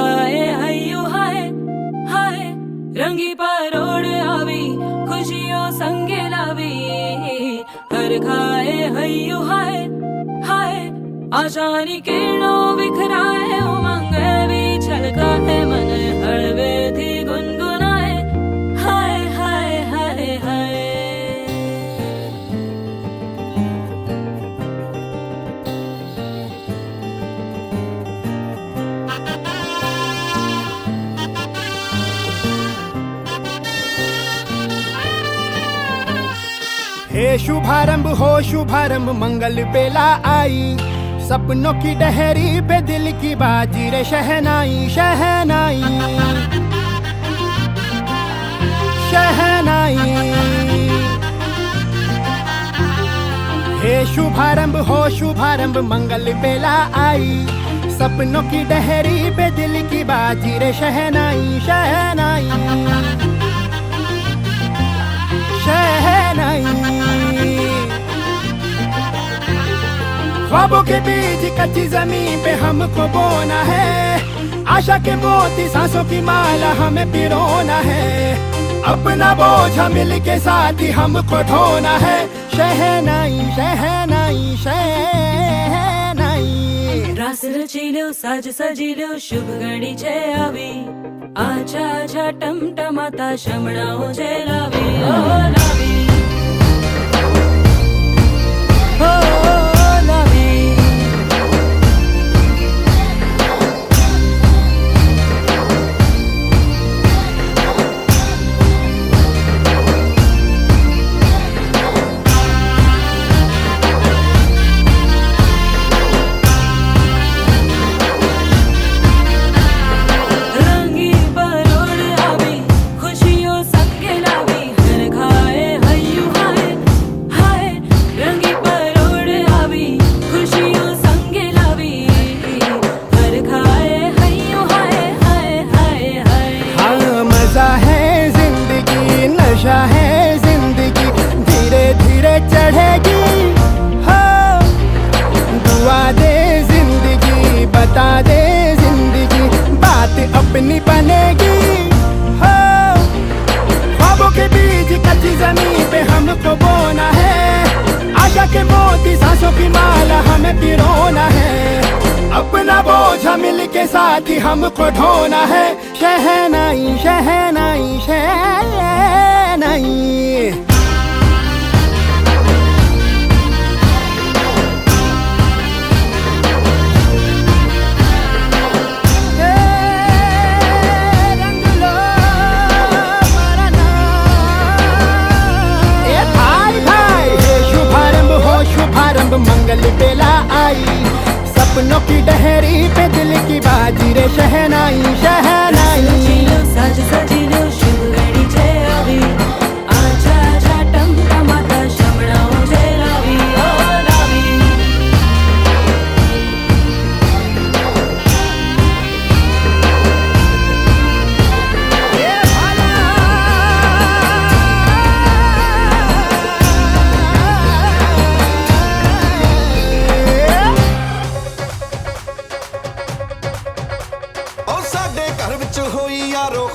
खाए हयू हाय हाय रंगी परोड़ आवी खुशियों संगे लावी हर खाए हयू हाय हाय आशानी किरणों बिखराए उमंग भी छलकाए मन हळवे थी गुनगुनाए हाय हाय हाय हाय हे शुभारंभ हो शुभारंभ मंगल बेला आई सपनों की डहरी पे दिल की बाजी रे शहनाई शहनाई शहनाई हे शुभारंभ हो शुभारंभ मंगल बेला आई सपनों की डहरी पे दिल की बाजी रे शहनाई शहनाई शहनाई ख्वाबों के बीज कच्ची जमीन पे हमको बोना है आशा के मोती सांसों की माला हमें पिरोना है अपना बोझ मिल के साथ ही हमको ढोना है शहनाई शहनाई शहनाई रास रचिलो साज सजिलो शुभ घड़ी छे आवी आछा आछा टमटमाता शमणाओ छे लावी ओ लावी ओ लावी नशा है जिंदगी धीरे धीरे चढ़ेगी हो दुआ दे जिंदगी बता दे जिंदगी बात अपनी बनेगी हो ख्वाबों के बीज कच्ची जमीन पे हमको बोना है आशा के मोती सांसों की माला हमें पिरोना है अपना बोझ मिल के साथ ही हमको ढोना है शहनाई शहनाई शहनाई रंग लो मेरा नाम ए भाई भाई हे शुभारंभ हो शुभारंभ मंगल बेला आई सपनों की डहरी पे दिल की बाजी रे शहनाई शहनाई साज सजिलो शुभ घड़ी छे आवी आछा आछा टमटमाता शमणाओ छे लावी ओ लावी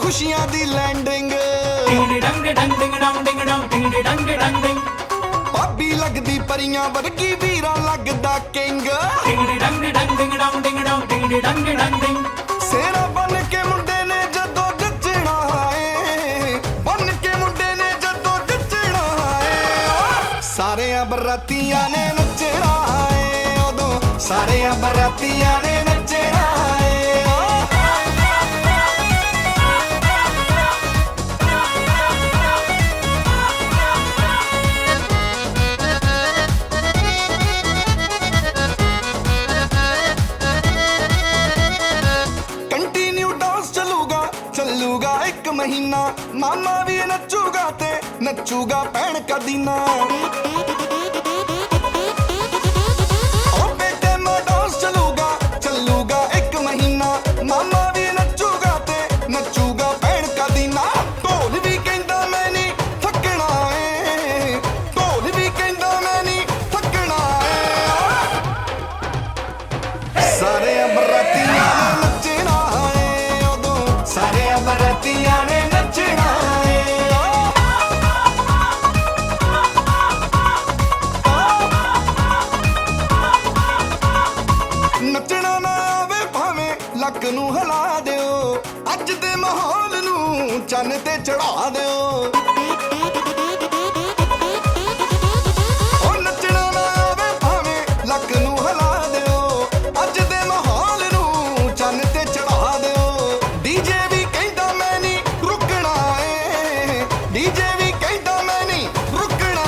खुशियां दी लैंडिंग भाभी लगदी परियां वर्गी वीरा लगदा किंग सेरा बन के मुंडे ने जदों जचना है बन के मुंडे ने जदों जचना है सारे बरातियां ने नचना है उदों सारे बरातियां ने नचना है महीना मामा भी नचूगा ते नचूगा भैन का दीना ओ बेटे मैं डांस चलूगा चलूगा एक महीना मामा भी नचूगा ते नचूगा भैन का दीना ढोल भी कहंदा मैं नहीं थकना है ढोल भी कहंदा मैं नहीं थकना है सारे बरातियां नचना है हिला दिओ अज दे माहौल नू चन्न ते चढ़ा दिओ ओ नचना ना आवे भावे लक नू हिला दिओ अज दे माहौल नू चन्न ते चढ़ा दिओ डीजे भी कहंदा मैं नहीं रुकना ए डीजे भी कहंदा मैं नहीं रुकना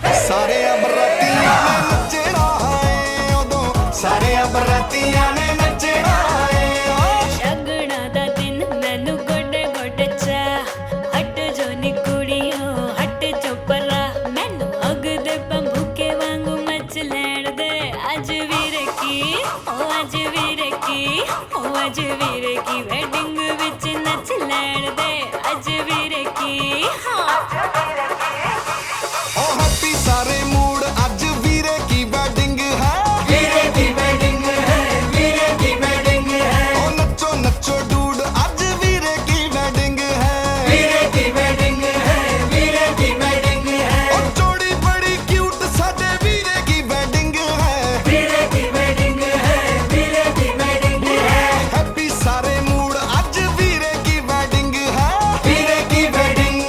ए सारे बरातियां ने नचना है उदों सारे बरातियां ने नचना है ਸ਼ਗਨਾਂ ਦਾ ਦਿਨ ਮੈਨੂੰ ਗੋਡੇ ਗੋਡੇ ਚਾ ਹਟ ਜੋ ਨੀ ਕੁੜੀਓ ਹਟ ਜੋ ਪਰਾ ਮੈਨੂੰ ਅਗ ਦੇ ਬੰਬੂਕੇ ਵਾਂਗੂ ਮਚ ਲੈਣ ਦੇ ਅੱਜ ਵੀਰੇ ਕੀ ਓ ਅੱਜ ਵੀਰੇ ਕੀ ਓ ਅੱਜ ਵੀਰੇ ਕੀ ਵੈਡਿੰਗ ਵਿੱਚ ਨੱਚ ਲੈਣ ਦੇ ਅੱਜ ਵੀਰੇ ਕੀ ਹਾਂ ओ हैप्पी सारे मूड अज वीरे की वेडिंग है वीरे की वेडिंग है वीरे की वेडिंग है ओ नचो नचो डूड अज वीरे की वेडिंग है वीरे की वेडिंग है वीरे की वेडिंग है ओ जोड़ी बड़ी क्यूट साडे वीरे की वेडिंग है वीरे की वेडिंग है वीरे की वेडिंग है हैप्पी सारे मूड अज वीरे की वेडिंग है वीरे की वेडिंग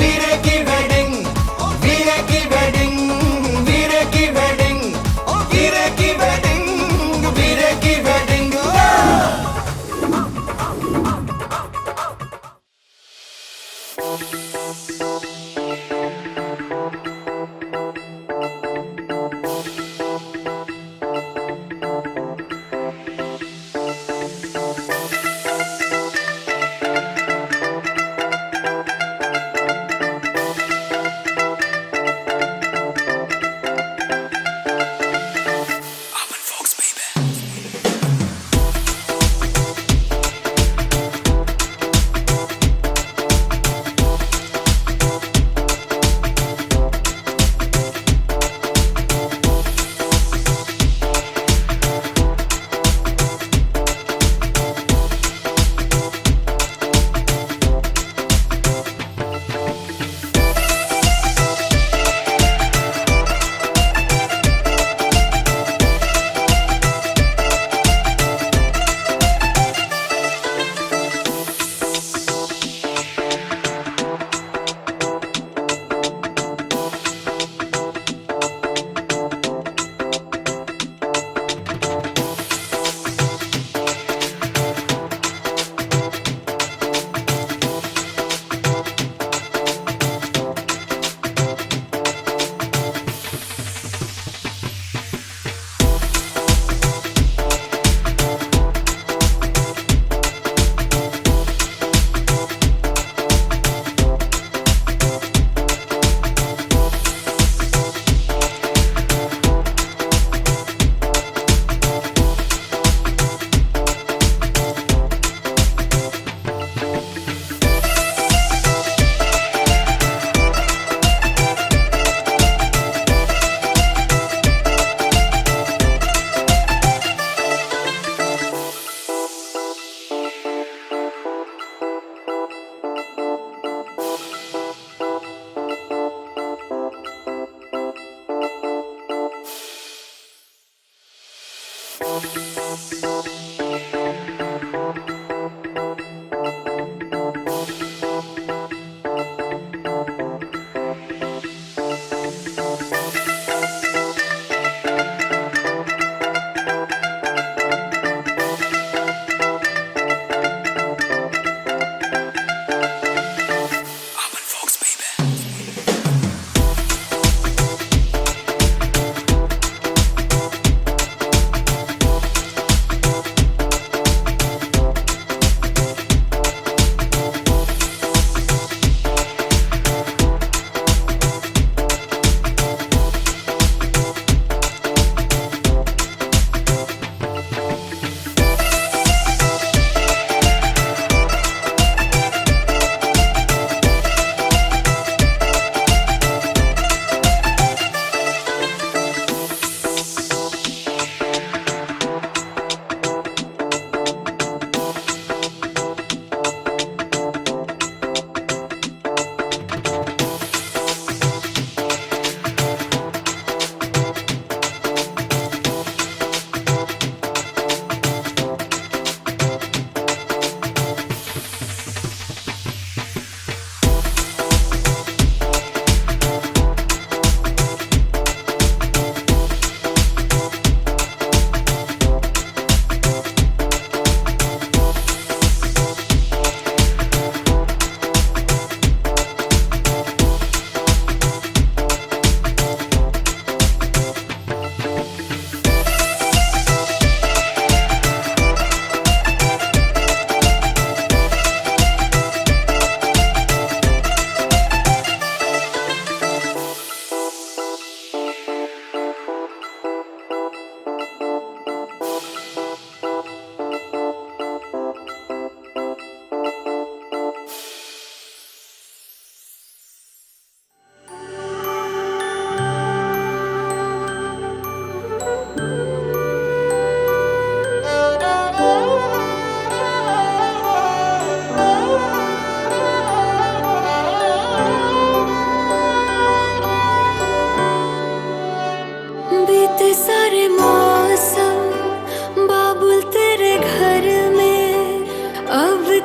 वीरे की वेडिंग ओ वीरे की वेडिंग वीरे की वेडिंग ओ वीरे की वेडिंग वीरे की वेडिंग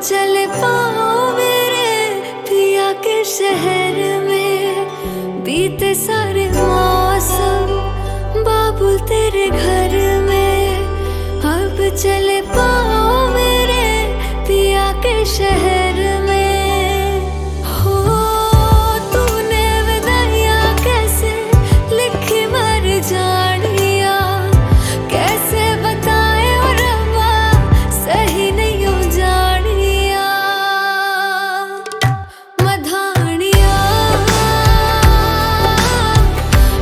चले पाओ मेरे पिया के शहर में, बीते सारे मौसम बाबुल तेरे घर में। अब चले पाओ मेरे पिया के शहर में। हो तूने विदाइयां कैसे लिखी मर जानिया, कैसे बताए और रब्बा सही नहीं हो जानिया। मधानिया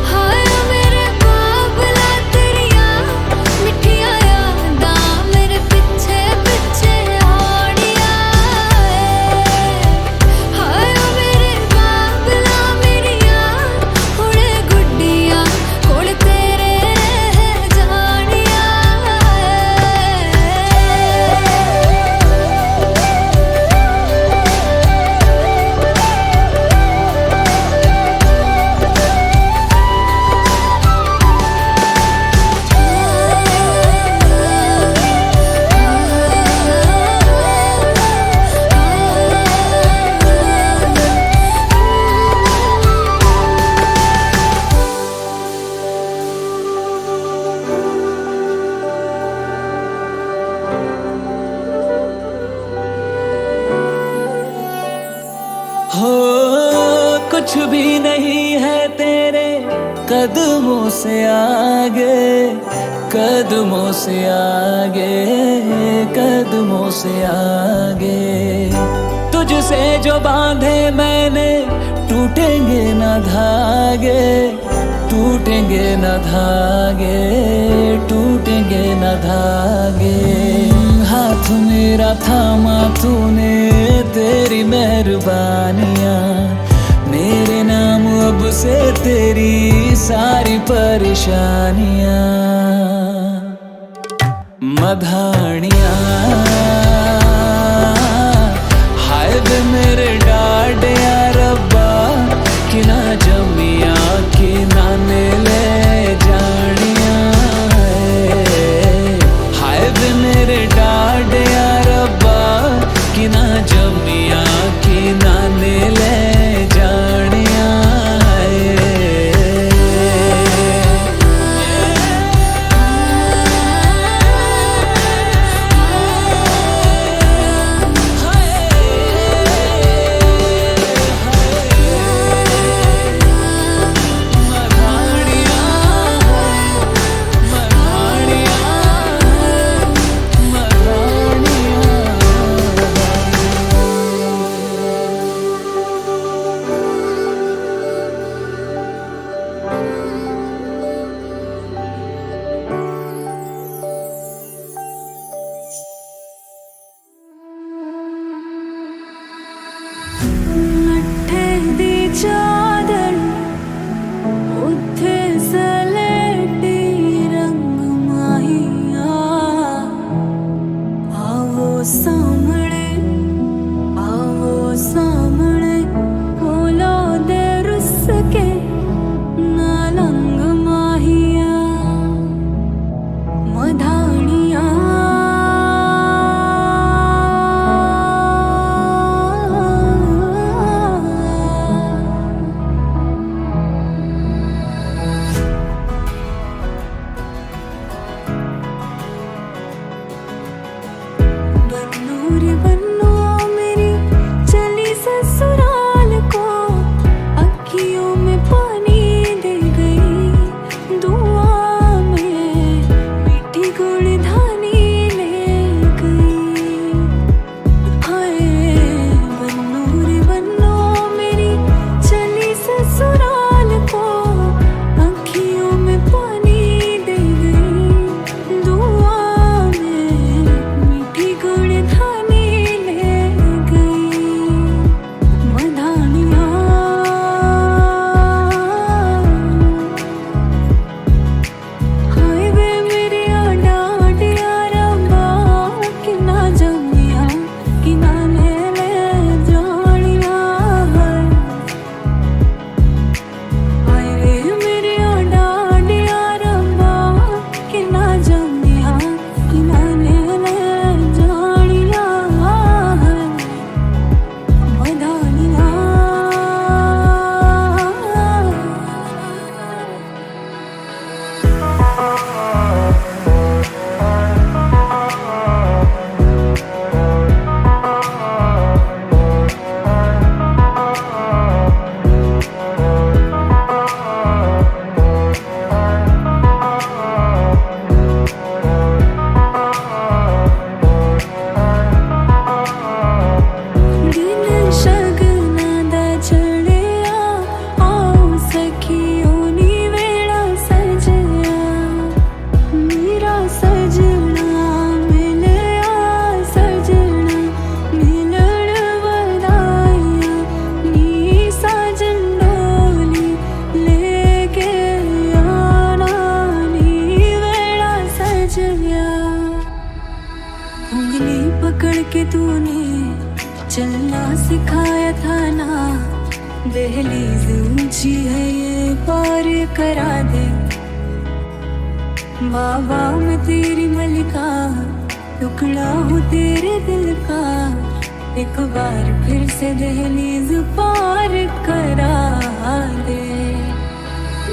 हाय मेरे बाबला तेरिया मिठिया यादां मेरे पिछे पिछे आड़िया। हाय मेरे बाबला मेरिया हुणे गुड्डिया कोल तेरे रह जानिया। हो कुछ भी नहीं है तेरे कदमों से आगे, कदमों से आगे, कदमों से आगे। तुझसे जो बांधे मैंने टूटेंगे न धागे, टूटेंगे न धागे, टूटेंगे न धागे। हाथ मेरा थामा तूने तेरी मेहरबानियाँ, मेरे नाम अब से तेरी सारी परेशानियाँ। मधानियाँ हाय वे मेरे डाडिया रब्बा कि ना जमिया कि ना ने ले जानिया। हाय वे मेरे डाडिया रब्बा कि ना जमिया कि ना ने ले जानिया। मट्ठे दी चादर उत्थे सलेटी रंग माहिया। आवो सामने, आवो सामने बोलो दे रुस के ना लंग माहिया। मधानिया बन्नू रे बन्नू मेरी चली ससुराल को, अखियों में पानी दे गई दुआ में मीठी गुड़ धानी ले गई। हाय बन्नू रे बन्नू मेरी चली ससुराल को, अखियों में पानी दे गई दुआ में मीठी गुड़ धानी ले पकड़ के तूने चलना सिखाया था ना, दहलीज ऊंची है ये पार करा दे। बाबा मैं तेरी मलिका, टुकड़ा हूँ तेरे दिल का, एक बार फिर से दहलीज पार करा दे।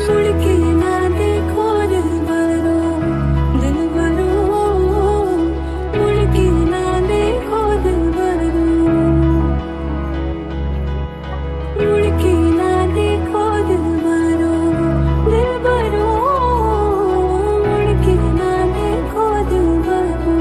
मुड़ के ना देखो दिल भरो, दिल भरो, मुड़ के ना देखो दिल भरो, मुड़ के ना देखो दिल भरो, दिल भरो, मुड़ के ना देखो दिल भरो।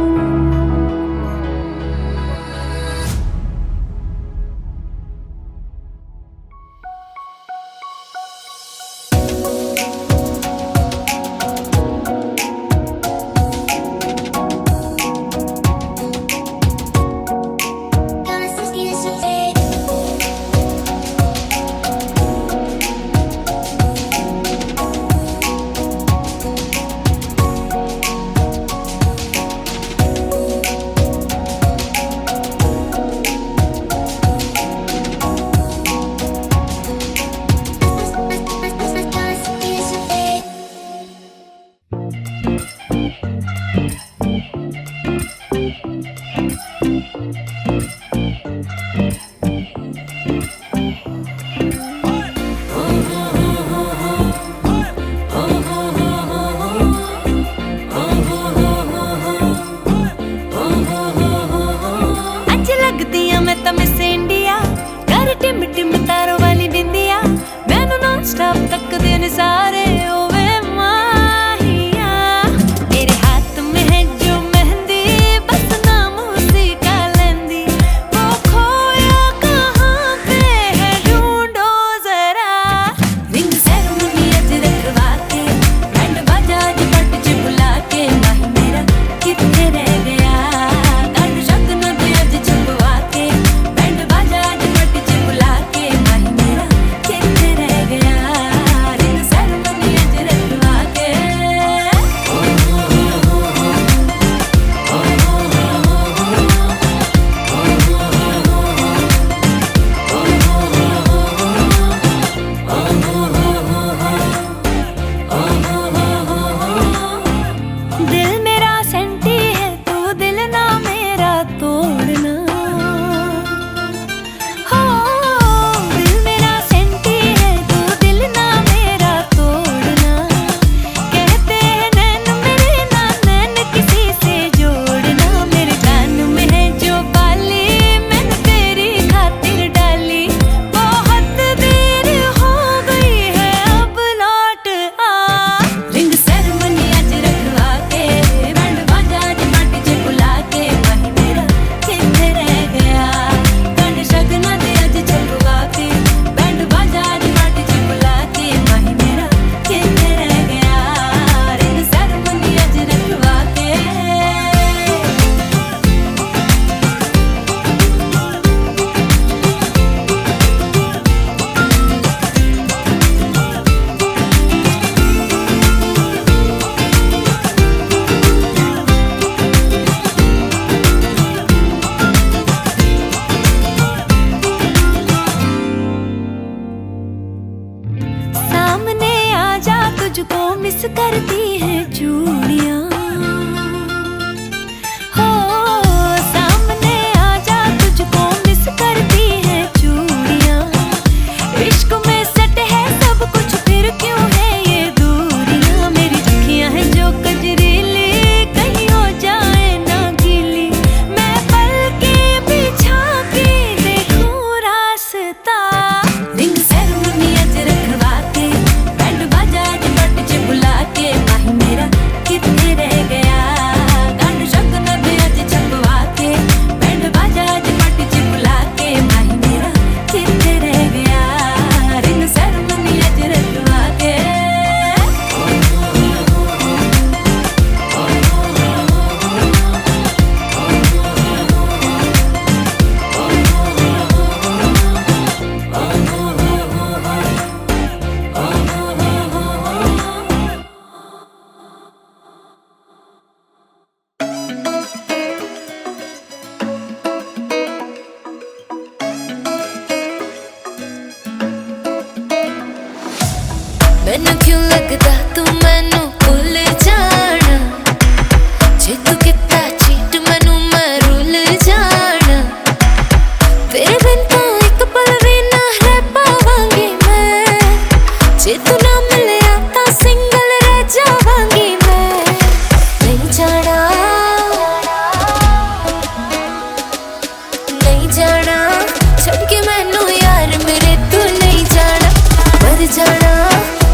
जाना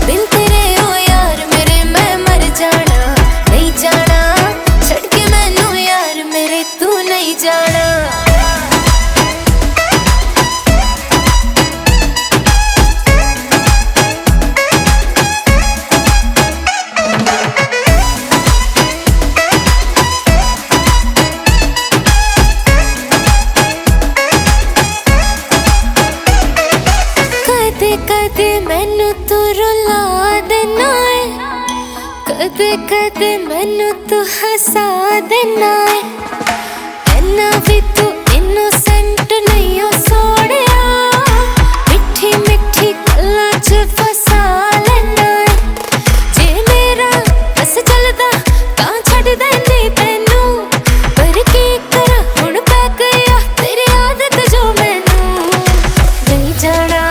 बिन तेरे ओ यार मेरे मैं मर जाना, नहीं जाना छड़ के मैनू यार मेरे तू नहीं जाना। कदे कदे मैनू तू रुला देना है, कदे कदे मैनू तू हसा देना है। इन्ना भी तू इनोसेंट नहीं हो सोनिया, मिठी मिठी गल्लां च फसा लेना है। जे मेरा बस चलदा तां छड्ड देनी तैनू, पर की करा हुण पै गया तेरी आदत जो मैनू नहीं जाना,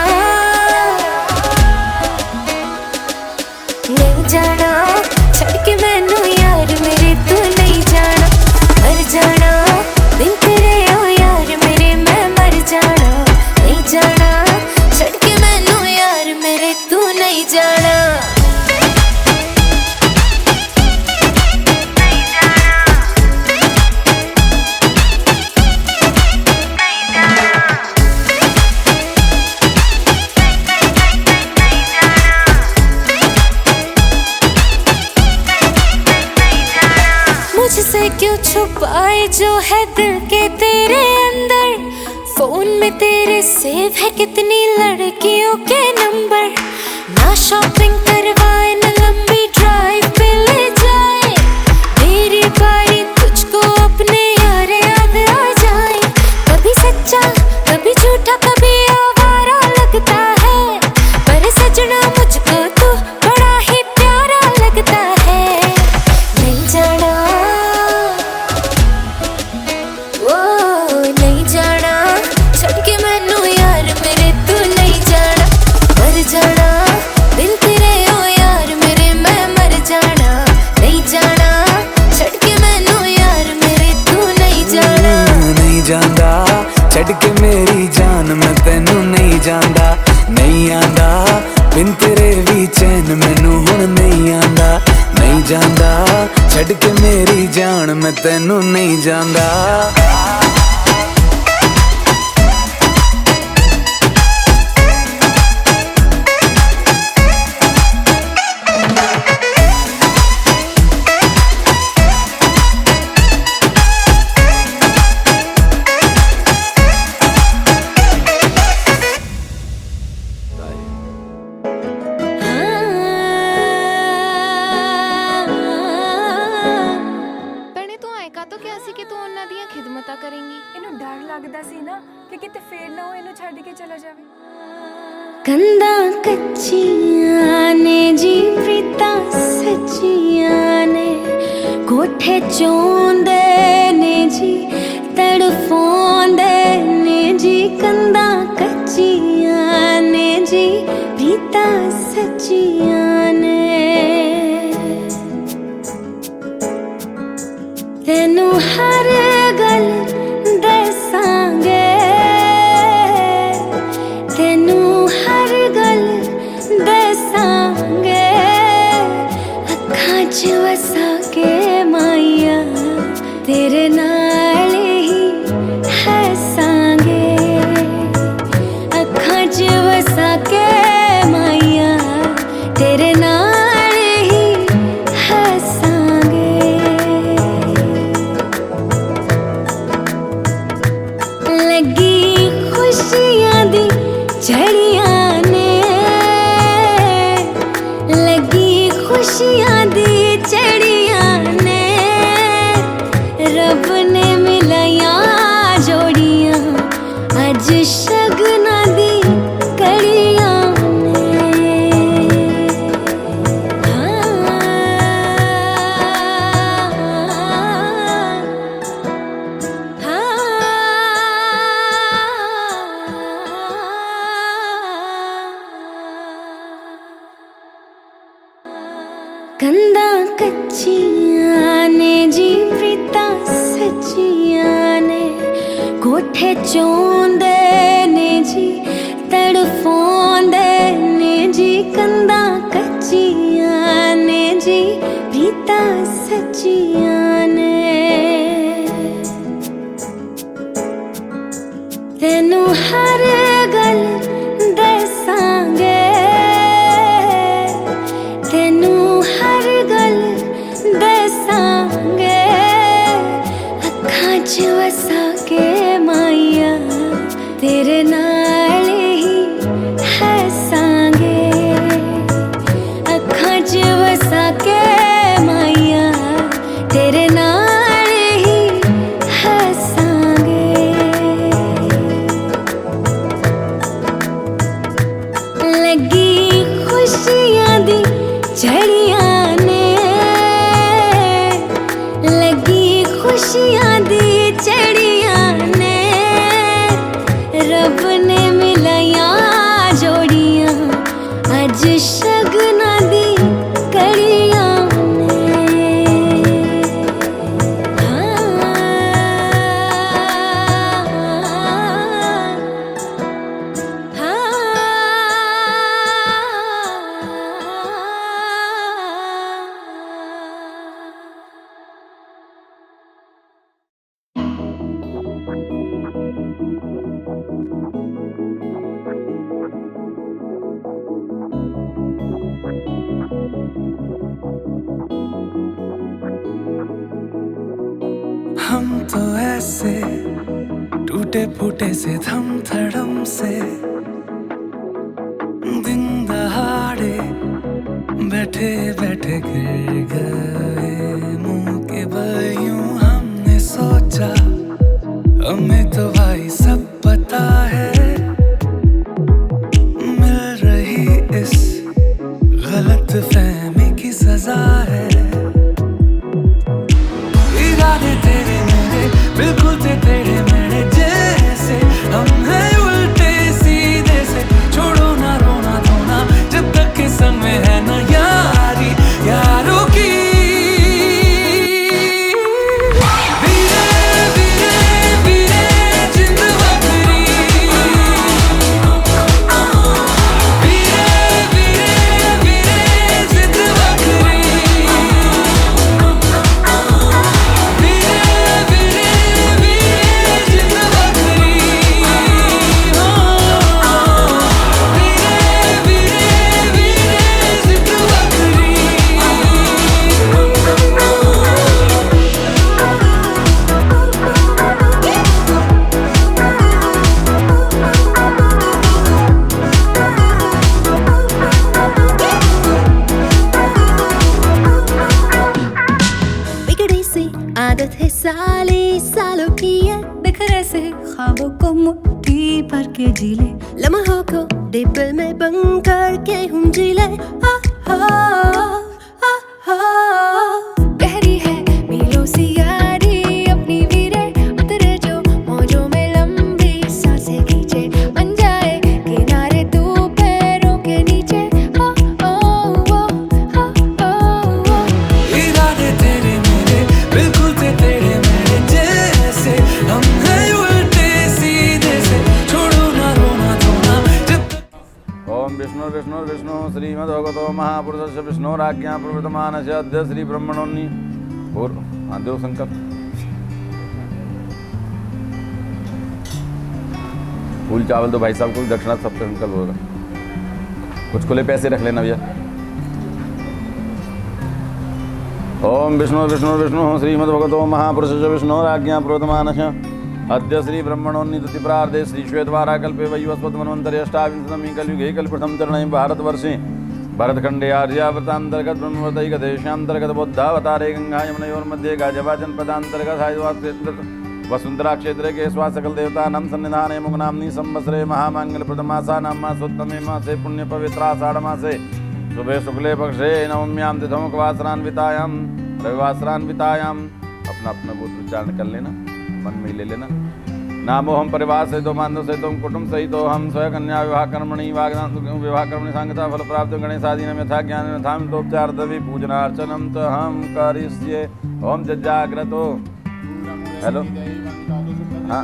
नहीं जाना छड़ के मैनू यार मेरे तू नहीं जाना, मर जाना बिन तेरे ओ यार मेरे मैं मर जाना, नहीं जाना छड़ के मैनू यार मेरे तू नहीं जाना। मुझसे क्यों छुपाए जो है दिल के तेरे अंदर, फोन में तेरे सेव है कितनी लड़कियों के नंबर। ना शॉपिंग करवाए ना लंबी ड्राइव पे ले जाए, मेरी बारी तुझको अपने यार याद आ जाए। कभी सच्चा कभी झूठा कभी आवारा लगता है, पर सजना मुझको तू बड़ा ही प्यारा लगता है। नहीं जाना ओ नहीं जाना छड़ के मैनू यार मेरे तू नहीं जाना, मर जाना बिन तेरे ओ यार मेरे मैं मर जाना, नहीं जाना छड़ के मैनू यार मेरे तू नहीं जाना। नहीं जांदा छड़ के मेरी जान मैं तेनू नहीं जांदा, नहीं आंदा बिन तेरे भी चैन मैनू हुण नहीं आंदा, नहीं जांदा छड़ के मेरी जान मैं तेनू नहीं जांदा। ਭੈਣੇ ਤੂੰ ਐਂ ਕਾਹਤੋਂ ਕਿਹਾ ਸੀ ਕਿ ਤੂੰ ਉਹਨਾਂ ਦੀਆਂ ਖਿਦਮਤਾਂ ਕਰੇਂਗੀ? ਇਹਨੂੰ ਡਰ ਲੱਗਦਾ ਸੀ ਨਾ ਕਿ ਕਿਤੇ ਫੇਰ ਨਾ ਉਹ ਇਹਨੂੰ ਛੱਡ ਕੇ ਚਲਾ ਜਾਵੇ। ਕੰਧਾਂ ਕੱਚੀਆਂ ਨੇ ਜੀ ਪ੍ਰੀਤਾਂ ਸੱਚੀਆਂ ਨੇ, ਕੋਠੇ ਚੋਂਦੇ ਨੇ ਜੀ ਤੜਫਾਉਂਦੇ ਨੇ ਜੀ। ਕੰਧਾਂ ਕੱਚੀਆਂ ਨੇ ਜੀ ਪ੍ਰੀਤਾਂ ਸੱਚੀਆਂ ਨੇ, ਤੈਨੂੰ ਹਰ ਗੱਲ ਦੱਸਾਂਗੇ, ਤੈਨੂੰ ਹਰ ਗੱਲ ਦੱਸਾਂਗੇ। ਅੱਖਾਂ 'ਚ ਵਸਾ ਕੇ ਮਾਇਆ ਤੇਰੇ ਨਾਲ ਹੀ ਹੱਸਾਂਗੇ, ਅੱਖਾਂ 'ਚ ਵਸਾ ਕੇ ਮਾਇਆ ਤੇਰੇ ਨਾਲ ਹੀ ਹੱਸਾਂਗੇ। ਲੱਗੀ ਖੁਸ਼ੀਆਂ ਦੀ ਝੜੀਆਂ ਨੇ, ਲੱਗੀ ਖੁਸ਼ੀਆਂ ਦੀ ਝੜੀਆਂ ਨੇ, ਰੱਬ ਨੇ ਮਿਲਾਈਆਂ ਜੋੜੀਆਂ ਅੱਜ ਸ਼ਗਨਾਂ ਦੀ ਕੜੀਆਂ ਨੇ। ਕੰਧਾਂ ਕੱਚੀਆਂ ਨੇ ਜੀ ਪ੍ਰੀਤਾਂ ਸੱਚੀਆਂ ਨੇ, ਕੋਠੇ ਚੋਂਦੇ ਨੇ ਜੀ ਤੜਫਾਉਂਦੇ ਨੇ ਜੀ। तेनू हर गल दसांगे, तेनू हर गल दसांगे, अखां च वसा के माइया तेरे नाल ही हसांगे, अखां च वसा के माइया तेरे नाल ही हसांगे। लगी खुशियां दी झड़ियां ने, लगी खुशियां दी झड़ियां ने, रब ने मिलाया जोड़ियां अज शगना दी कड़ियां ने। हम तो ऐसे टूटे फूटे से थम थड़म से दिन दहाड़े बैठे बैठे गिर गए मुंह के बल यूं हमने सोचा हमें तो भाई सब पता है मिल रही इस गलत फहमी की सजा है। इरादे तेरे मेरे बिल्कुल थे तेरे मेरे जैसे, हम हैं उल्टे सीधे से, छोड़ो ना रोना धोना जब तक के संग में है ना यारी यारों की। धीरे धीरे धीरे जिंद बकरी, धीरे धीरे धीरे जिंद बकरी, बिगड़ी सी आदत है साले सालों की है, बिखरे से ख्वाबों को मुट्ठी भर के जी ले, लम्हों को दिल में बंद करके हम जी ले। गहरी है मीलों सी यारी अपनी वीरे, उतरे जो मौजों में लंबी सांसें खींचे, बन जाए किनारे तू पैरों के नीचे। इरादे तेरे मेरे बिल्कुल थे तेरे मेरे जैसे, हम हैं उल्टे सीधे से, छोड़ो ना रोना धोना जब तक। ओम विष्णु विष्णु विष्णु श्रीमद्भगवतो महापुरुषस्य विष्णुराज्ञा प्रवर्तमानस्य अद्य श्री ब्रह्मणोन्नि और देव संकल्प फूल चावल तो भाई साहब को दक्षिणा सबसे संकल्प होगा, कुछ खुले पैसे रख लेना भैया। ओम विष्णु विष्णु विष्णु श्रीमद्भगवतो महापुरुषस्य विष्णुराज्ञा प्रवर्तमानस्य अद्य श्री ब्रह्मणोन्नि प्रार्धे श्री श्वेतवारा कल्पे वैवस्वत मन्वन्तरे अष्टाविंशतमी कलियुगे कल्पप्रथम चरणे भारतवर्षे भरतखंडे आर्यावर्तांतर्गत ब्रह्मवतैक देशांतर्गत बौद्धावतारे गंगा यमुनयोर्मध्ये गाजवा जनपदांतर्गत हायद्वार क्षेत्र वसुंधरा क्षेत्र के स्वा सकल देवता नाम सन्निधाने मुगनाम्नि संवत्सरे महामांगल्य प्रथमासा नाम मासोत्तमे मासे पुण्य पवित्राषाढ़ मासे शुभे शुक्ले पक्षे नवम्यां तिथौ उपवासरान्वितायां रविवासरान्वितायां। अपना अपना गोत्र उच्चारण कर लेना, मन में ले लेना। नामो हम परिवार सहित बांधव सहित कुटुंब सहित हम स्वयं कन्या विवाह कर्मणि विवाह कर्मणि सांगता फल प्राप्त गणेशादीन यथा ज्ञान यथामितोपचार दवि पूजनार्चनम तो हम करिष्ये। ओम जज्जाग्रतो हेलो हाँ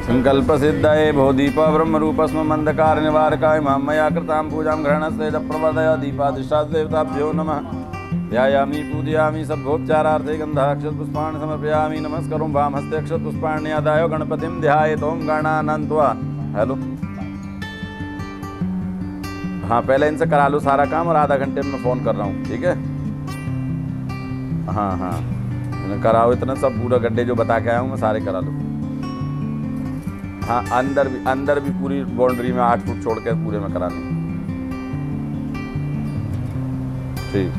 संकल्प सिद्धये भोदीप ब्रह्म रूपस्म मंदकार निवारकाय मया कृतां पूजां ग्रहणस्य प्रवर्तय दीपाधिष्ठात् देवताभ्यो नमः। ध्यायामि पूजयामि सर्वोपचारार्थे गन्धः अक्षतपुष्पाणि समर्पयामि। नमस्करों वाम हस्ते अक्षतपुष्पाणि आदाय गणपतिं ध्यायेत् ओम गणानान्त्वा। हेलो, हाँ पहले इनसे करा लो सारा काम और आधा घंटे में मैं फ़ोन कर रहा हूँ, ठीक है? हाँ हाँ कराओ इतना सब, पूरा गड्ढे जो बता के आया हूँ मैं सारे करा लो। हाँ अंदर भी पूरी बाउंड्री में 8 फुट छोड़ के पूरे में करा लूँ, ठीक।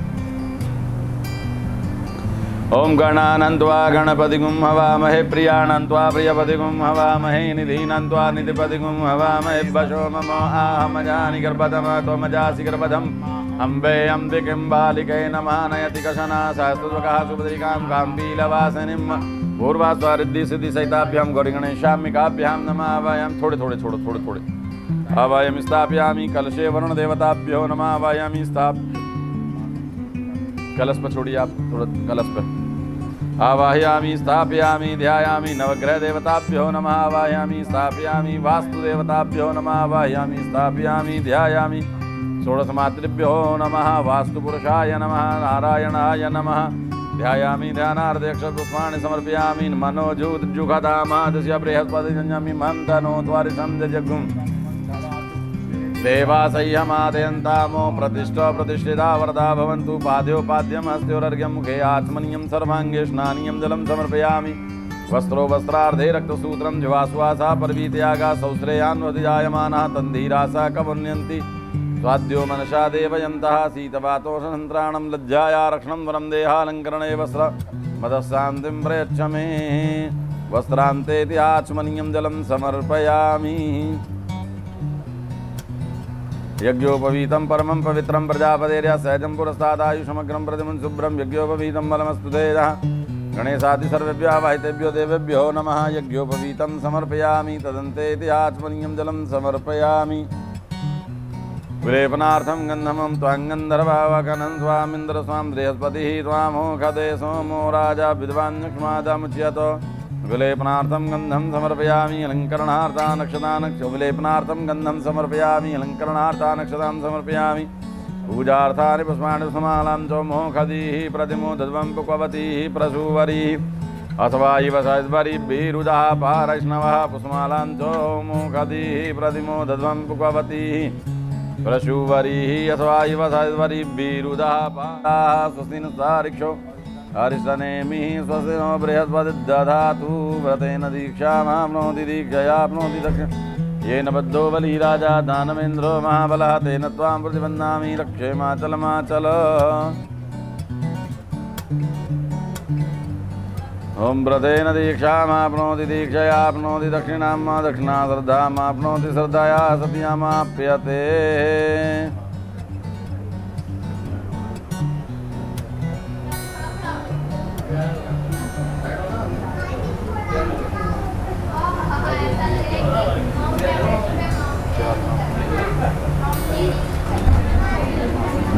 ओम गणानन्त्वा गणपतिगुं हवामहे प्रियाणन्त्वा प्रियपतिगुं हवामहे निधीनन्त्वा निधिपतिगुं हवामहे वशो मम आहमजानि गर्भधम त्वमजासि गर्भधम् अम्बे अम्बिकिं बालिके नमः नयति कशना सहस्रद्वकः सुभद्रिकां काम्बीलवासिनीं पूर्वास्वारिद्धि सिद्धि सहिताभ्यां गौरीगणेशाम्बिकाभ्यां नमः। आवायामि थोड़े थोड़े छोड़ो थोड़े थोड़े। आवायामि स्थापयामि कलशे वरुण देवताभ्यो नमः। आवायामि कलश पर छोड़िए आप, थोड़ा कलश पर। आवाहयामि स्थापयामि ध्यायामि नवग्रह देवताभ्यो नमः। आवाहयामि स्थापयामि वास्तु देवताभ्यो नमः। आवाहयामि स्थापयामि ध्यायामि षोडश मातृभ्यो नमः। वास्तु पुरुषाय नमः नारायणाय नमः। ध्यायामि ध्यानार्थे अक्षतपुष्पाणि समर्पयामि। मनोजूत जुघदामादस्य बृहस्पति जन्यामि मंथनो त्वारिशं जगुं देवासह्यमादयन्तामो प्रतिष्ठा प्रतिष्ठिता वरदा भवन्तु। पाद्योपाद्यं हस्त्योरर्घ्यं मुखे आत्मनीयं सर्वाङ्गे स्नानीयं जलं समर्पयामि। वस्त्रो वस्त्रार्धे रक्तसूत्रं जिवाश्वासा पर्वीत्यागा सौश्रेयान्वधिजायमानः तन्धीरासा कवन्यन्ति स्वाद्यो मनसा देवयन्तः। शीतवातोषसन्त्राणं लज्जाया रक्षणं वरं देहालङ्करणे वस्त्र मदशान्तिं प्रयच्छ मे। वस्त्रान्तेति आचमनीयं जलं समर्पयामि। यज्ञोपवीतं परमं पवित्रं प्रजापतेर्या सहजं पुरस्तादायुषमग्रं प्रतिमुं शुभ्रं यज्ञोपवीतं बलमस्तु तेजः गणेशादि सर्वेभ्यः वाहितेभ्यो देवेभ्यो नमः। यज्ञोपवीतं समर्पयामि तदन्तेति आचमनीयं जलं समर्पयामि। विलेपनार्थं गन्धमं त्वाङ्गन्धर्वावकनं स्वामिन्द्र स्वां बृहस्पतिः त्वामोखदे सोमो राजा विद्वान्यक्ष्मादमुच्यतो। विलेपनार्थं गन्धं समर्पयामि अलङ्करणार्थानक्षतानक्ष विलेपनार्थं गन्धं समर्पयामि अलङ्करणार्थानक्षतां समर्पयामि। पूजार्थानि पुष्पाणि समालां च मोखदीः प्रतिमोदध्वं पुष्पवतीः प्रसूवरीः अथवा इव सद्वरिभिरुजः पारैष्णवः पुष्पमालां च मोखदीः प्रतिमोदध्वं पुष्पवतीः प्रसूवरीः अथवा इव सद्वरिभिरुजः पारः स्वस्ति न तारिक्षो हरिशनेमिः स्वस्ति नो बृहस्पति दधातु। व्रतेन दीक्षामाप्नोति दीक्षयाप्नोति दक्षिण येन बद्धो बली राजा दानवेन्द्रो महाबलः तेन त्वां प्रतिबन्धामि रक्षेमाचलमाचल। ओम व्रतेन दीक्षामाप्नोति दीक्षयाप्नोति दक्षिणां दक्षिणा श्रद्धामाप्नोति श्रद्धया सत्यामाप्यते।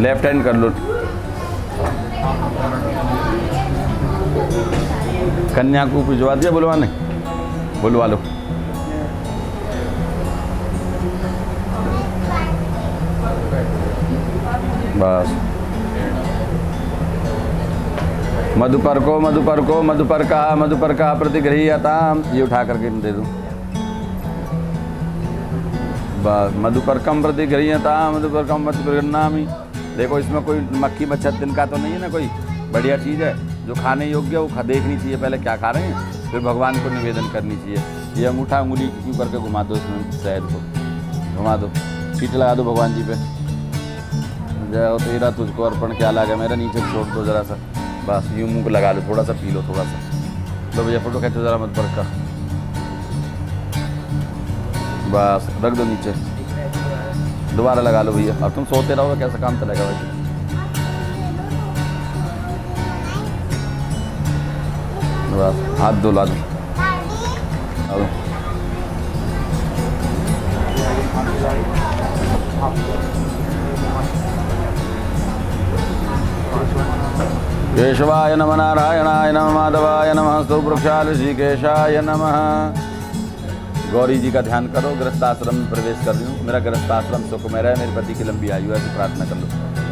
लेफ्ट हैंड कर लो। कन्या को भिजवा दिया बुलवाने, बुलवा लो। बस मधुपर का प्रतिगृह्यताम, ये उठा करके दे दूं। बस मधुपर्कम प्रतिगृह्यताम मधुपर्कम प्रतिगृह्णामि। देखो इसमें कोई मक्खी मच्छर तिनका तो नहीं है ना, कोई बढ़िया चीज़ है जो खाने योग्य है, वो देखनी चाहिए पहले क्या खा रहे हैं, फिर भगवान को निवेदन करनी चाहिए। ये अंगूठा उंगली क्यों करके घुमा दो, इसमें शहद को घुमा दो, सीट लगा दो भगवान जी पे। जय हो तेरा तुझको अर्पण क्या लगा, मेरा नीचे छोड़ दो जरा सा, बस यूँ मुँह को लगा लो, थोड़ा सा पी लो, थोड़ा सा। लो भैया फोटो खींचो जरा मधुपर्क का, बस रख दो नीचे, दोबारा लगा लो भैया। और तुम सोते रहोगे कैसा काम चलेगा भाई। बस हाथ धुला दो। केशवाय नमः, नारायणाय नमः, माधवाय नमः, स्तुवृक्षाय ऋषिकेशाय नमः। गौरी जी का ध्यान करो, गृहस्थाश्रम में प्रवेश कर लूँ, मेरा गृहस्थाश्रम सुखमय रहे, मेरे पति की लंबी आयु है, प्रार्थना कर लो।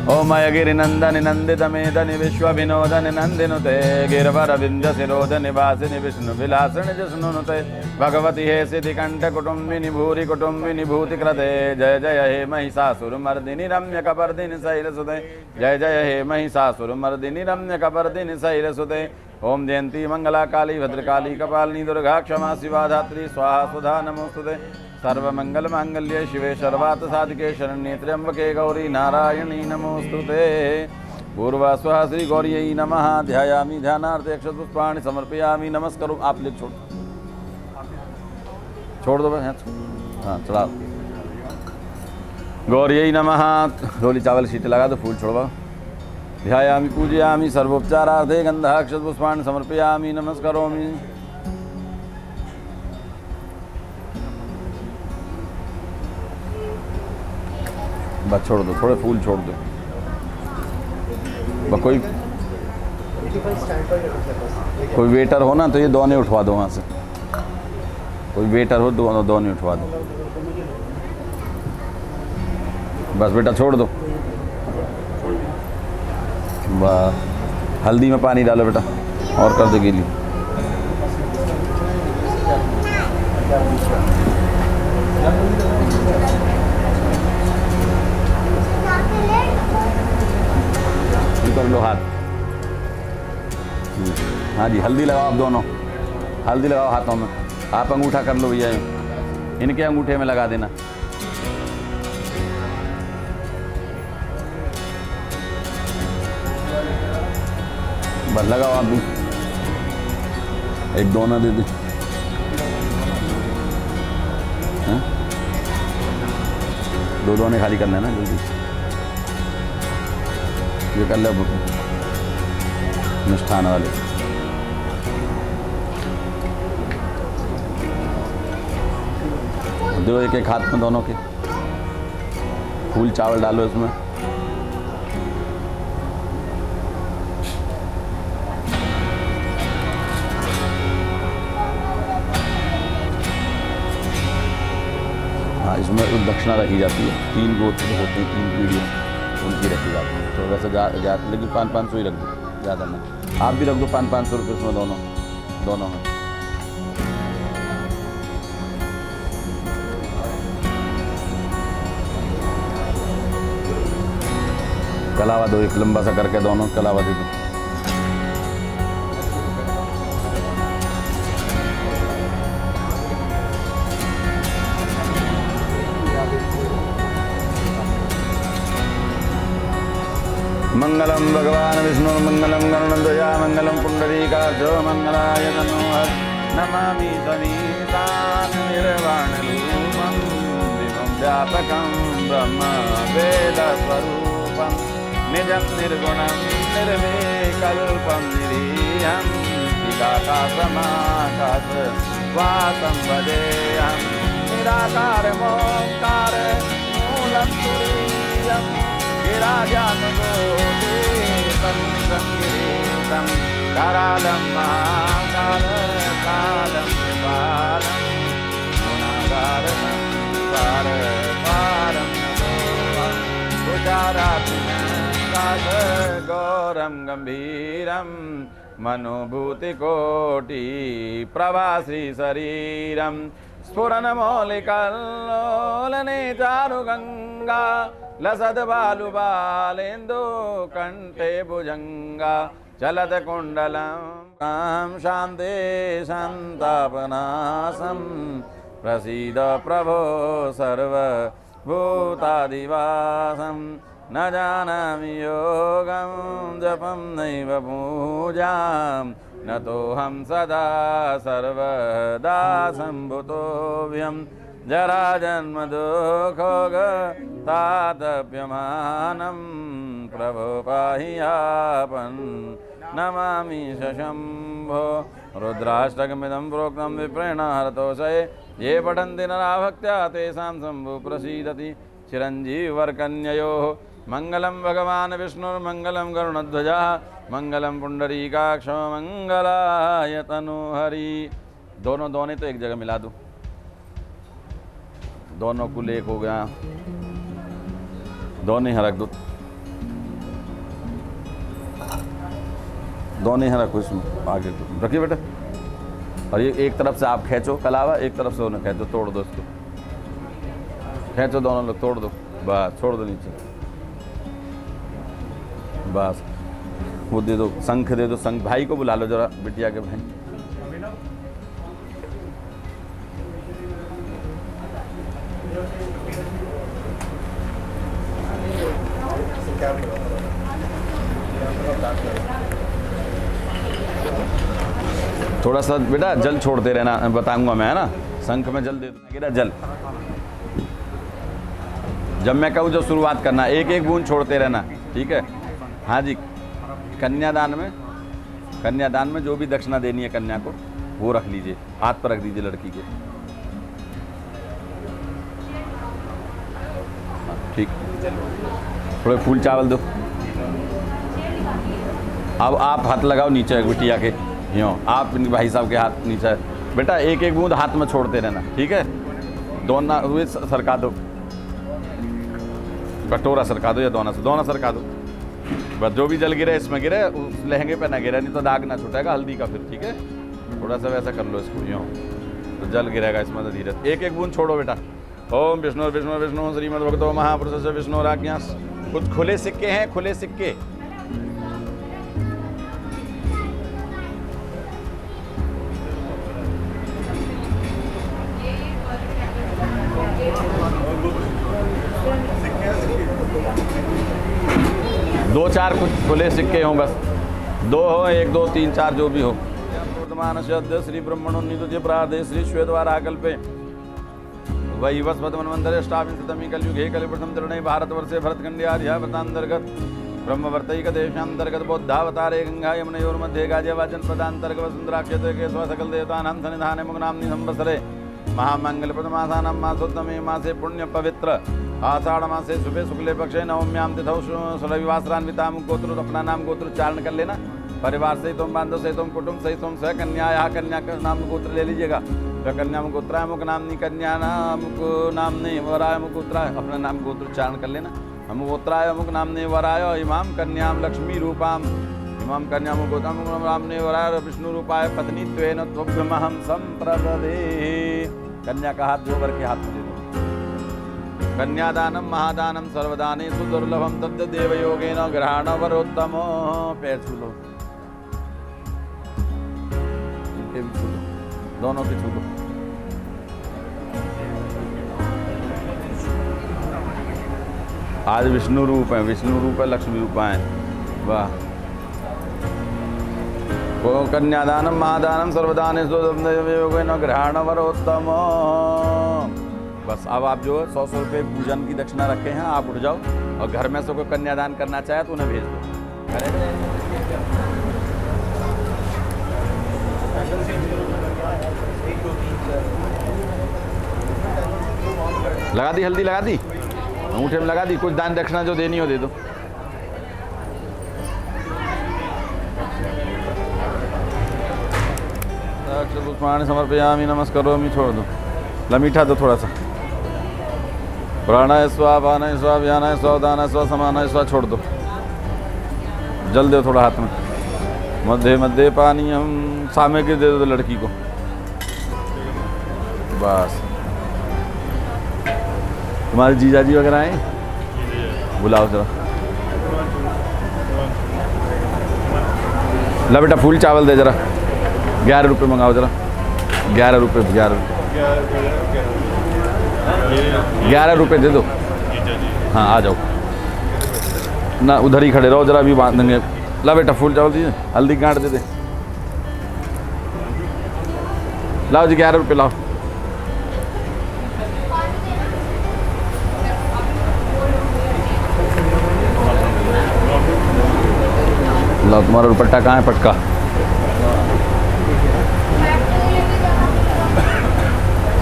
ओम गिरिनंदन नंदित मेदन विश्व विनोदन नंदिनुते गिरवर विंद शिरोध निवासिनि विष्णु विलासिन जस्नुनुते भगवती हे सिद्धि कंठ कुटुंबिनी भूरि कुटुंबिनी भूति कृते जय जय हे महिषासुर मर्दिनी रम्य कपर्दिनि शैलसुते जय जय हे महिषासुर मर्दिनी रम्य कपर्दिनि शैलसुते ओम जयंती मंगला काली भद्रकाली कपालिनी दुर्गा क्षमा शिवा धात्री स्वाहा सुधा नमोस्तुते सर्वमंगल मांगल्ये शिवे सर्वार्थ साधिके शरण्ये त्र्यंबके गौरी नारायणी नमोस्तुते पूर्वास्वः श्री गौर्यै नमः ध्यायामि ध्यानार्थे अक्षतपुष्पाणि समर्पयामि नमस्करो आप लिख छोड़ दो भाई हाँ चढ़ा गौर्यै नमः रोली चावल सीटे लगा दो फूल छोड़वा ध्यायामि पूजयामि सर्वोपचारार्थे गंधा अक्षतपुष्पाणि समर्पयामि नमस्करोमि बस छोड़ दो थोड़े फूल छोड़ दो कोई वेटर हो ना तो ये दोने उठवा दो वहाँ से कोई वेटर हो तो दोने उठवा दो बस बेटा छोड़ दो वाह हल्दी में पानी डालो बेटा और कर दो गीली कर लो हाथ हाँ जी हल्दी लगाओ आप दोनों हल्दी लगाओ हाथों में आप अंगूठा कर लो भैया इनके अंगूठे में लगा देना बस लगाओ आप भी एक दोनों दे दे दो दोने खाली करना है ना जल्दी ये कर लो मिष्ठान वाले दो एक एक हाथ में दोनों के फूल चावल डालो इसमें हाँ इसमें दक्षिणा रखी जाती है 3 गोत्र होते हैं 3 पीढ़ियाँ उनकी रखी जाती है तो वैसे लेकिन 500 ही रख दो ज़्यादा नहीं आप भी रख दो 500 रुपये इसमें दोनों में कलावा दो एक लंबा सा करके दोनों कलावा दे दो मंगलम भगवान विष्णु मंगलम गरुणध्वजा मंगलम पुंडरीकाक्षो मंगलाय तनोहर नमामि समीतान निर्वाणरूपं दिवं व्यापकं ब्रह्म वेदस्वरूपं निजं निर्गुणं निर्विकल्पं निरीहं चिदाकाशमाकाशवासं भजेऽहं निराकारमोङ्कार मूलं तुरीयम् गिराजानुगोपं करालं महाकालं कृपालं गुणागारं पारं तुषारात्मं गौरं गम्भीरं मनोभूतिकोटि प्रवासी शरीरं स्फुरन्मौलिकल्लोलने चारुगङ्गा लसद्बालुबालेन्दु कण्ठे भुजङ्गा चलत्कुण्डलं शान्ते सन्तापनाशं प्रसीद प्रभो सर्वभूतादिवासं न जानामि योगं जपं नैव पूजां न तोऽहं सदा सर्वदा सम्भुतोऽव्यं जरा जन्म दुःखोगतातप्यमानं प्रभो पाहि आपन् नमामि शशम्भो रुद्राष्टकमिदं प्रोक्तं विप्रेण हरतोषये ये पठन्ति नरा भक्त्या तेषां शम्भु प्रसीदति चिरञ्जीवर्कन्ययोः मंगलम भगवान विष्णुर्मंगलम गरुणध्वजा मंगलम पुंडरीकाक्षो मंगलाय तनोहरि दोनों दोने तो एक जगह मिला दो दोनों कुल एक हो गया दोनों ही रख दो दोनों यहाँ रखो, इसमें आगे रखिए बेटा। और ये एक तरफ से आप खींचो कलावा, एक तरफ से उन्हें खींचो, तोड़ दो इसको, खींचो दोनों लोग, तोड़ दो, बस छोड़ दो नीचे, बस। वो दे दो, शंख दे दो, शंख भाई को बुला लो जरा, बिटिया के भाई। थोड़ा सा बेटा जल छोड़ते रहना, बताऊंगा मैं, है ना। शंख में जल दे देना, जल जब मैं कहूँ जो शुरुआत करना, एक एक बूंद छोड़ते रहना, ठीक है। हाँ जी, कन्यादान में जो भी दक्षिणा देनी है कन्या को वो रख लीजिए, हाथ पर रख दीजिए लड़की के, ठीक। थोड़े फूल चावल दो। अब आप हाथ लगाओ नीचे बिटिया के, यूँ आप भाई साहब के हाथ नीचे। बेटा एक एक बूंद हाथ में छोड़ते रहना, ठीक है। दोनों हुए सरका दो, कटोरा सरका दो या दोनों सरका दो, बस। जो भी जल गिरे इसमें गिरे, उस लहंगे पे ना गिरे, नहीं तो दाग ना छूटेगा हल्दी का फिर, ठीक है। थोड़ा सा वैसा कर लो इसको, यूँ तो जल गिरेगा इसमें तो धीरे। एक एक बूंद छोड़ो बेटा। ओम विष्णु विष्णु विष्णु श्रीमद् भगवतो महापुरुष विष्णु राज्ञा। कुछ खुले सिक्के हैं, खुले सिक्के। दो चार कुछ खुले सिक्के हों, बस दो हो, एक दो तीन चार जो भी हो। वर्तमान श्री ब्रह्मणोन्नितुज्य प्रार्थे श्री श्वेतवाराकल्पे वही वस्पतमन्वन्तरेष्टाविंशतमी कलयुगे कलिप्रथम चरणे भारतवर्षे भरतखण्डे व्रतांतर्गत ब्रह्मवर्तैक देशांतर्गत बौद्धावतारे गंगा यमुनयोर्मध्ये गाजवाचन पदांतर्गत वसुंधरा क्षेत्र के सकल देवतानां सन्निधाने मुग्नाम्नि संवत्सरे महामंगल प्रथमासानां मासोत्तमे मासे पुण्य पवित्र आषाढ़ मासे शुभे शुक्ले पक्षे नवम्याम तिथौ रविवासरान्विताम गोत्र, अपना नाम गोत्र उच्चारण कर लेना। परिवार से तुम बांधो से तुम कुटुंब से तुम स्व कन्या, यहाँ कन्या का नाम गोत्र ले लीजिएगा। कन्या मुख गोत्राय मुख नामनी कन्या नामुक नामने वराय मुख गोत्राय, अपना नाम गोत्र उच्चारण कर लेना। हम गोत्राय मुख नामने वराय इमाम कन्याम लक्ष्मी रूपाम, इमाम कन्या मुख गोत्राम नामने वराय विष्णु रूपाय पत्नी त्वेन त्वभ्यमहं संप्रददे। कन्या का हाथ जोबर के हाथ में दे दो। कन्यादानम महादानम सर्वदानेषु दुर्लभम तद् देवयोगेन ग्रहणवरोत्तम। पैर छू लो, इनके भी छू लो, दोनों के छू लो। आज विष्णु रूप है, विष्णु रूप है, लक्ष्मी रूप है, वाह। कन्यादानम महादानम सर्वदानेषु देवयोगेन ग्रहणवरोत्तम। बस अब आप जो 100 रुपये पूजन की दक्षिणा रखे हैं, आप उठ जाओ और घर में से कोई कन्यादान करना चाहे तो उन्हें भेज दो। लगा दी हल्दी, लगा दी अंगूठे में, लगा दी। कुछ दान दक्षिणा जो देनी हो दे दो। पुष्पाणि समर्पयामि नमस्करोमि, छोड़ दो। मीठा दो थोड़ा सा। प्राणाय स्वा पानाय स्वा व्यानाय स्वा दानाय स्वा समानाय स्वा, छोड़ दो। जल दो थोड़ा हाथ में। मध्य मध्य पानी हम सामग्री दे दो लड़की को, बस। तुम्हारे जीजाजी वगैरह आए, बुलाओ जरा। ला बेटा फूल चावल दे जरा। 11 रुपये मंगाओ जरा। 11 रुपये, 11 रुपये दे दो। हाँ आ जाओ ना, उधर ही खड़े रहो जरा, अभी बांध देंगे। ला बेटा फूल चावल दीजिए, हल्दी गांठ दे दे। लाओ जी 11 रुपये लाओ। लाओ, तुम्हारा दुपट्टा कहाँ है, पटका।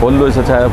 खोल लो इसे चाहे। अब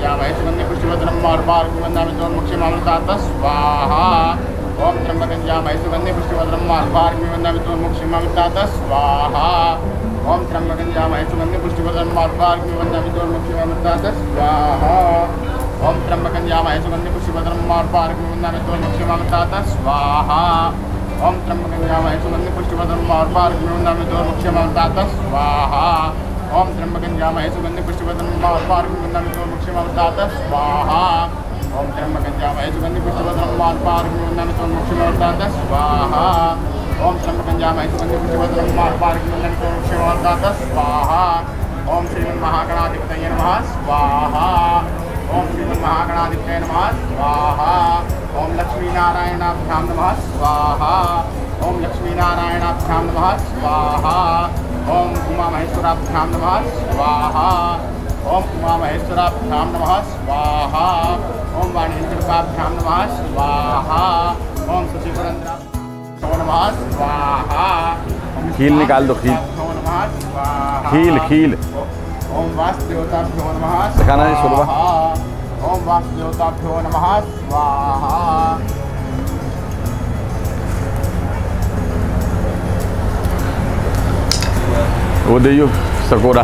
गंजामहे सुगंधि पुष्टिवर्धनम मार्पार्कं वन्दामि त्वन्मुक्षीमामृतात् स्वाहा ओम त्र्यंबकं गंजामहे सुगंधि पुष्टिवर्धनम मार्पार्कं वन्दामि त्वन्मुक्षीमामृतात् स्वाहा ओम त्र्यंबकं गंजामहे सुगंधि पुष्टिवर्धनम मार्पार्कं वन्दामि त्वन्मुक्षीमामृतात् स्वाहा ओम त्र्यंबकं गंजामहे सुगंधि पुष्टिवर्धनम मार्पार्कं वन्दामि त्वन्मुक्षीमामृतात् स्वाहा ओम त्र्यंबकं गंजामहे सुगंधि पुष्टिवर्धनम मार्पार्कं वन्दामि त्वन्मुक्षीमामृतात् स्वाहा ओम त्र्यंबकं गंजामहे सुगंधि पुष्टिवर्धनम मार्पार्कं वन्दामि त्वन्मुक्षीमामृतात् स्वाहा ओम त्र्यंबकं गंजामहे सुगंधि पुष्टिवर्धनम मार्पार्कं वन्दामि त्वन्मुक्षीमामृतात् स्वाहा ओम त्र्यंबकं गंजामहे सुगंधि पुष्टिवर्धनम मार्पार्कं वन्दामि त्वन्मुक्षीमामृतात् स्वाहा ओम श्रीमन्महागणाधिपतये नमः स्वाहा ओम श्रीमन्महागणाधिपतये नमः स्वाहा ओम लक्ष्मीनारायणाभ्यां नमः स्वाहा ओम लक्ष्मीनारायणाभ्यां नमः स्वाहा ओम उमामहेश्वराभ्यां नमः स्वाहा ओम उमामहेश्वराभ्यां नमः स्वाहा ओम वाणीन्द्रकाभ्यां नमः स्वाहा ओम शशिपुरन्द्राभ्यां नमः स्वाहा खील निकाल दो, खील नमः स्वाहा खील खील ओम वासुदेवताभ्यो नमः दिखाना जी सुरभा। स्वाहा ओम वासुदेवताभ्यो नमः स्वाहा वो दियो सकोरा।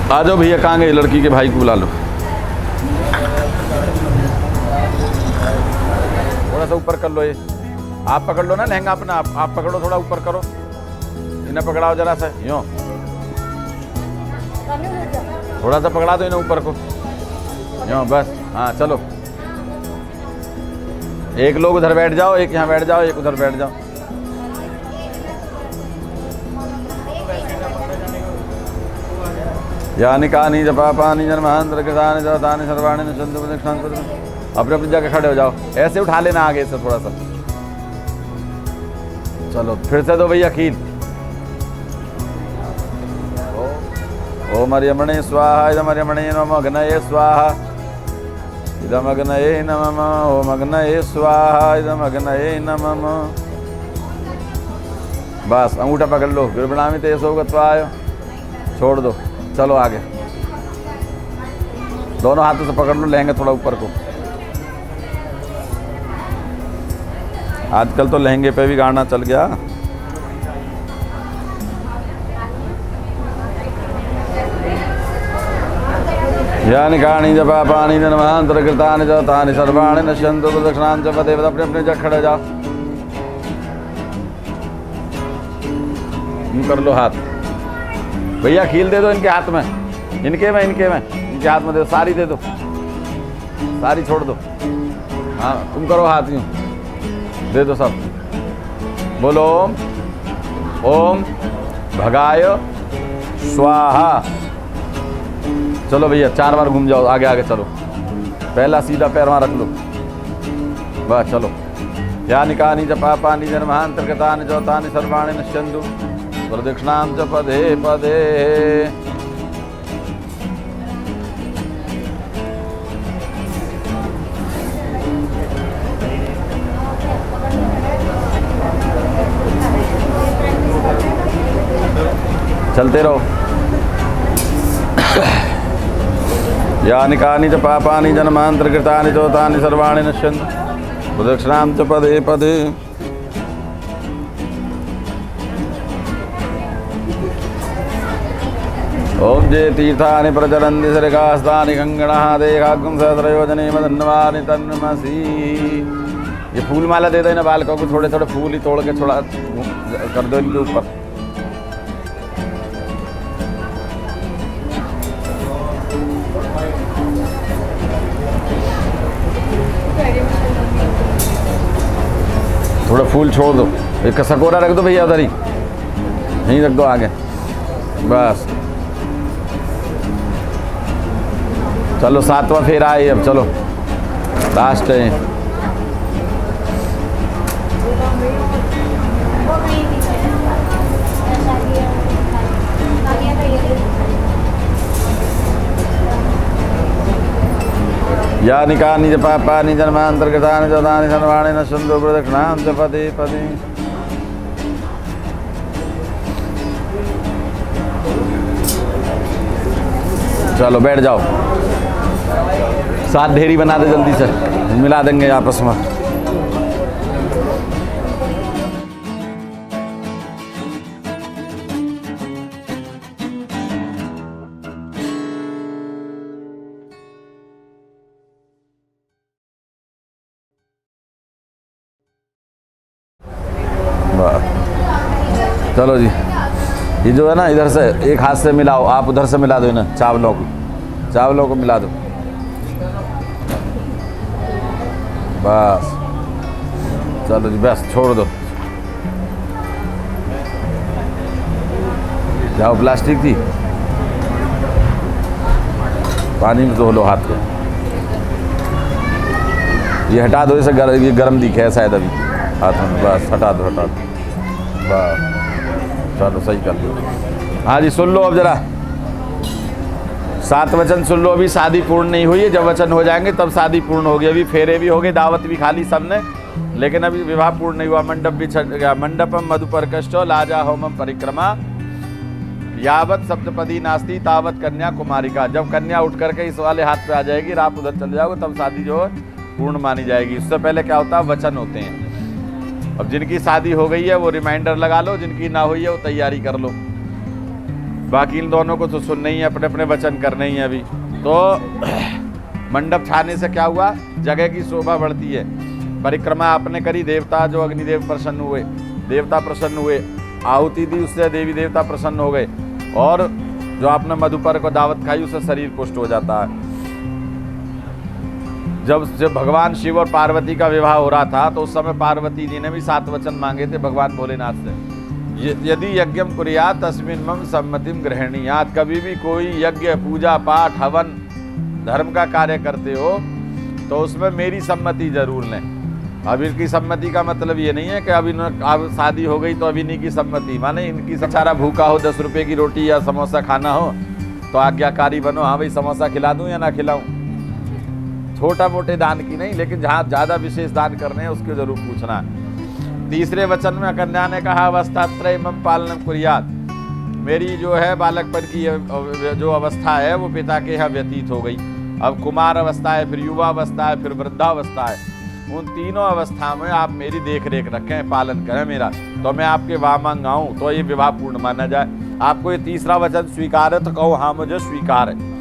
आ जाओ भैया, कहाँ गए? लड़की के भाई को बुला लो। थोड़ा सा ऊपर कर लो, ये आप पकड़ लो ना लहंगा अपना, आप पकड़ो, थोड़ा ऊपर करो, इन्हें पकड़ाओ जरा सा यूँ, थोड़ा सा पकड़ा दो इन्हें ऊपर को यूँ, बस हाँ चलो। एक लोग उधर बैठ जाओ, एक यहाँ बैठ जाओ, एक उधर बैठ जाओ। यानी कहानी जपा पानी जन्मांतर कृतानि जतानि सर्वाणि नश्यन्ति प्रदक्षिणां। अपने अपनी जगह खड़े हो जाओ, ऐसे उठा लेना आगे से थोड़ा सा। चलो फिर से दो भैया खील। ओम अर्यमणे स्वाहा इदम अर्यमणे नमः अग्नये स्वाहा इदम अग्नये नमः ओम अग्नये स्वाहा इदम अग्नये नमः। बस अंगूठा पकड़ लो, गृहणामि तेजसो गत्वाय, छोड़ दो। चलो आगे, दोनों हाथों से पकड़ लो लहंगा थोड़ा ऊपर को। आजकल तो लहंगे पे भी गाना चल गया। यानी कहानी जपा पानी जन्मांतर कृतानि जतानि सर्वाणि नश्यन्ति प्रदक्षिणां च पदे। अपने अपने जगह खड़े जाओ, कर लो हाथ। भैया खील दे दो इनके हाथ में, इनके में इनके हाथ में दे दो, सारी दे दो, सारी छोड़ दो। हाँ तुम करो हाथ यूँ, दे दो सब। बोलो ओम भगाय स्वाहा। चलो भैया 4 बार घूम जाओ, आगे आगे चलो। पहला सीधा पैर वहाँ रख लो, बस चलो। यानी कहानी जपा पानी जन्मांतर कृतानि जतानि सर्वाणि नश्यन्तु प्रदक्षिणां च पदे पदे। चलते रहो। यानि कानि च पापानि जन्मांतर कृतानि जतानि सर्वाणि नश्यन्ति प्रदक्षिणां च पदे पदे। ओम जे तीर्थानि प्रचरन्ति सर्गास्तानि गंगणः देहाग्ं सहस्रयोजने मदन्नवानि तन्नमसि। ये फूल माला दे दो ना बालकों को, थोड़े थोड़े फूल ही तोड़ के थोड़ा कर दो इनके ऊपर। थोड़ा फूल छोड़ दो, एक सकोरा रख दो भैया उधर ही, यहीं रख दो आगे, बस। चलो 7वां फेरा है अब, चलो लास्ट है। यानि कानि च पापानि जन्मांतर कृतानि जतानि सर्वाणि नश्यन्ति प्रदक्षिणां च पदे पदे। चलो बैठ जाओ, सात ढेरी बना दे जल्दी से, मिला देंगे आपस में। चलो जी, ये जो है ना इधर से एक हाथ से मिलाओ, आप उधर से मिला दो ना, चावलों को मिला दो बस। चलो जी बस छोड़ दो, जाओ प्लास्टिक थी पानी में धो लो हाथ को, ये हटा दो, इसे ये गर्म दिखे है शायद अभी हाथ में, बस हटा दो बस। चलो सही कर दो। हाँ जी सुन लो अब जरा, 7 वचन सुन लो। अभी शादी पूर्ण नहीं हुई है, जब वचन हो जाएंगे तब शादी पूर्ण होगी। अभी फेरे भी हो गए, दावत भी खा ली सबने, लेकिन अभी विवाह पूर्ण नहीं हुआ। मंडप भी छट गया। मंडपम मधुपर्कष्टो लाजा होमम परिक्रमा यावत सप्तपदी नास्ती तावत कन्या कुमारिका। जब कन्या उठ करके इस वाले हाथ पे आ जाएगी, आप उधर चले जाओगे, तब शादी जो है पूर्ण मानी जाएगी। उससे पहले क्या होता है, वचन होते हैं। अब जिनकी शादी हो गई है वो रिमाइंडर लगा लो, जिनकी ना हुई है वो तैयारी कर लो। बाकी इन दोनों को तो सुनना ही है, अपने अपने वचन करने ही है अभी। तो मंडप छाने से क्या हुआ, जगह की शोभा बढ़ती है। परिक्रमा आपने करी, देवता जो अग्निदेव प्रसन्न हुए, देवता प्रसन्न हुए, आहुति दी, उससे देवी देवता प्रसन्न हो गए, और जो आपने मधुपर को दावत खाई उससे शरीर पुष्ट हो जाता है। जब भगवान शिव और पार्वती का विवाह हो रहा था तो उस समय पार्वती जी ने भी 7 वचन मांगे थे भगवान भोलेनाथ से। यदि यज्ञम कुर्यात तस्मिन् मम सम्मतिम गृह्णीयात्। कभी भी कोई यज्ञ पूजा पाठ हवन धर्म का कार्य करते हो तो उसमें मेरी सम्मति जरूर लें। अब इनकी सम्मति का मतलब ये नहीं है कि अब शादी हो गई तो अब इन्हीं की सम्मति, माने इनकी बेचारा भूखा हो, 10 रुपये की रोटी या समोसा खाना हो तो आज्ञाकारी बनो, हाँ भाई समोसा खिला दूं या ना खिलाऊं। छोटा मोटे दान की नहीं, लेकिन जहाँ ज़्यादा विशेष दान करने हैं उसके जरूर पूछना। तीसरे वचन में कन्या ने कहा अवस्था त्रय मम पालनम कुर्यात्। मेरी जो है बालकपन की जो अवस्था है वो पिता के यहाँ व्यतीत हो गई। अब कुमार अवस्था है, फिर युवा अवस्था है, फिर वृद्धावस्था है। उन तीनों अवस्था में आप मेरी देख रेख रखें, पालन करें मेरा, तो मैं आपके वामंग आऊँ तो ये विवाह पूर्ण माना जाए। आपको ये तीसरा वचन स्वीकार है तो कहो हाँ मुझे स्वीकार है।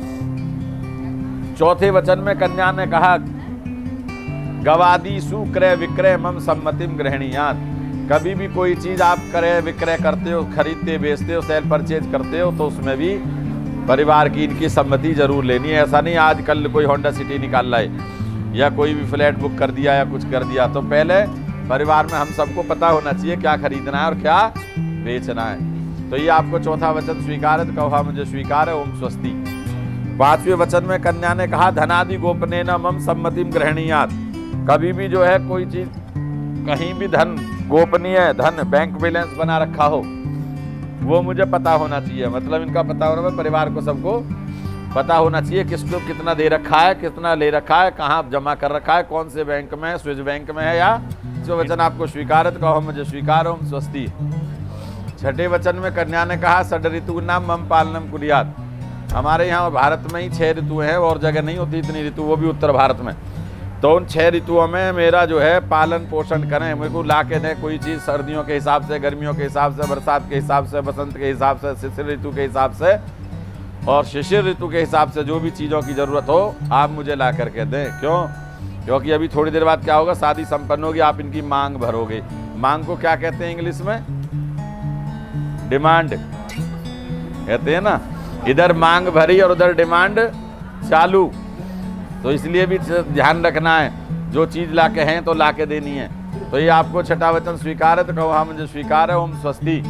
चौथे वचन में कन्या ने कहा गवादी सुक्रय विक्रय मम सम्मतिम गृह्णीयात्। कभी भी कोई चीज आप क्रय विक्रय करते हो, खरीदते बेचते हो, सेल परचेज करते हो, तो उसमें भी परिवार की इनकी सम्मति जरूर लेनी है। ऐसा नहीं आजकल कोई होंडा सिटी निकाल रहा है या कोई भी फ्लैट बुक कर दिया या कुछ कर दिया, तो पहले परिवार में हम सबको पता होना चाहिए क्या खरीदना है और क्या बेचना है। तो ये आपको चौथा वचन स्वीकार है तो कहो हाँ मुझे स्वीकार है, ओम स्वस्ति। 5वें वचन में कन्या ने कहा धनादि गोपनेन मम सम्मतिम गृह्णीयात्। कभी भी जो है कोई चीज कहीं भी धन गोपनीय धन बैंक बैलेंस बना रखा हो वो मुझे पता होना चाहिए। मतलब इनका पता होना, परिवार को सबको पता होना चाहिए किसको कितना दे रखा है, कितना ले रखा है, कहाँ जमा कर रखा है, कौन से बैंक में है, स्विस बैंक में है या जो वचन आपको स्वीकार है तो कहो मुझे स्वीकार हो, स्वस्ति। 6ठे वचन में कन्या ने कहा षड ऋतु नाम मम पालनम कुर्यात्। हमारे यहाँ भारत में ही 6 ऋतु हैं, और जगह नहीं होती इतनी ऋतु, वो भी उत्तर भारत में। तो उन 6 ऋतुओं में मेरा जो है पालन पोषण करें, मेरे को ला के दें कोई चीज़, सर्दियों के हिसाब से, गर्मियों के हिसाब से, बरसात के हिसाब से, बसंत के हिसाब से, शिशिर ऋतु के हिसाब से और शिशिर ऋतु के हिसाब से जो भी चीज़ों की ज़रूरत हो आप मुझे ला करके दें। क्यों? क्योंकि अभी थोड़ी देर बाद क्या होगा, शादी संपन्न होगी, आप इनकी मांग भरोगे। मांग को क्या कहते हैं इंग्लिश में? डिमांड कहते हैं ना। इधर मांग भरी और उधर डिमांड चालू, तो इसलिए भी ध्यान रखना है, जो चीज़ ला के हैं तो ला के देनी है। तो ये आपको 6ठा वचन स्वीकार है तो कहो हाँ मुझे स्वीकार है, ओम स्वस्ति।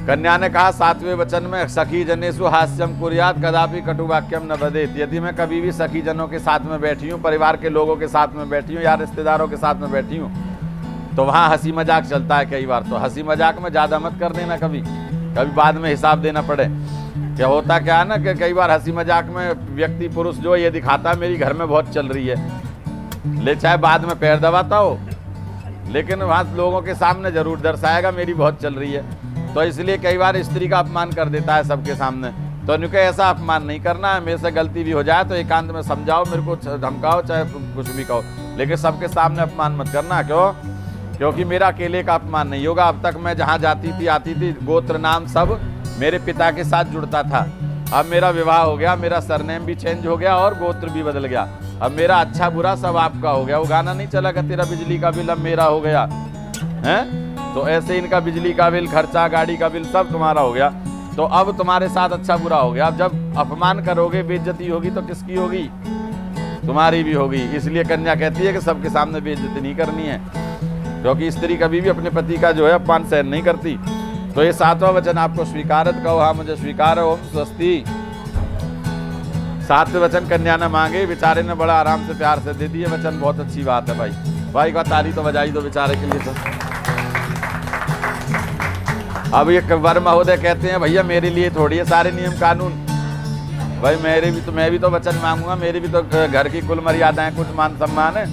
कन्या ने कहा 7वें वचन में सखी जनेषु हास्यम कुर्यात् कदापि कटु वाक्यम न वदेत्। यदि मैं कभी भी सखी जनों के साथ में बैठी हूँ, परिवार के लोगों के साथ में बैठी हूँ या रिश्तेदारों के साथ में बैठी हूँ, तो वहाँ हंसी मजाक चलता है कई बार। तो हंसी मजाक में ज़्यादा मत कर देना, कभी बाद में हिसाब देना पड़े। क्या होता क्या है ना कि कई बार हंसी मजाक में व्यक्ति पुरुष जो ये दिखाता है मेरी घर में बहुत चल रही है, ले चाहे बाद में पैर दबाता हो, लेकिन वहाँ लोगों के सामने जरूर दर्शाएगा मेरी बहुत चल रही है। तो इसलिए कई बार स्त्री का अपमान कर देता है सबके सामने। तो उनके ऐसा अपमान नहीं करना है। मेरे से गलती भी हो जाए तो एकांत में समझाओ, मेरे को धमकाओ, चाहे कुछ भी कहो, लेकिन सबके सामने अपमान मत करना। क्यों? क्योंकि मेरा अकेले का अपमान नहीं होगा। अब तक मैं जहाँ जाती थी आती थी, गोत्र नाम सब मेरे पिता के साथ जुड़ता था। अब मेरा विवाह हो गया, मेरा सरनेम भी चेंज हो गया और गोत्र भी बदल गया। अब मेरा अच्छा बुरा सब आपका हो गया। वो गाना नहीं चला कि तेरा बिजली का बिल अब मेरा हो गया है? तो ऐसे इनका बिजली का बिल, खर्चा, गाड़ी का बिल सब तुम्हारा हो गया। तो अब तुम्हारे साथ अच्छा बुरा हो गया। अब जब अपमान करोगे, बेइज्जती होगी तो किसकी होगी? तुम्हारी भी होगी। इसलिए कन्या कहती है कि सबके सामने बेइज्जती नहीं करनी है, क्योंकि स्त्री कभी भी अपने पति का जो है अपमान सहन नहीं करती। तो ये 7वां वचन आपको स्वीकारत कहो, हाँ मुझे स्वीकार है, ओम स्वस्ति। 7वें वचन कन्या ने मांगे, बेचारे ने बड़ा आराम से प्यार से दे दिए वचन। बहुत अच्छी बात है भाई। भाई का ताली तो बजाई दो बेचारे के लिए। तो अब ये वर महोदय कहते हैं भैया मेरे लिए थोड़ी है सारे नियम कानून, भाई मैं भी तो वचन मांगूंगा, मेरी भी तो घर की कुल मर्यादाएं, कुछ मान सम्मान है।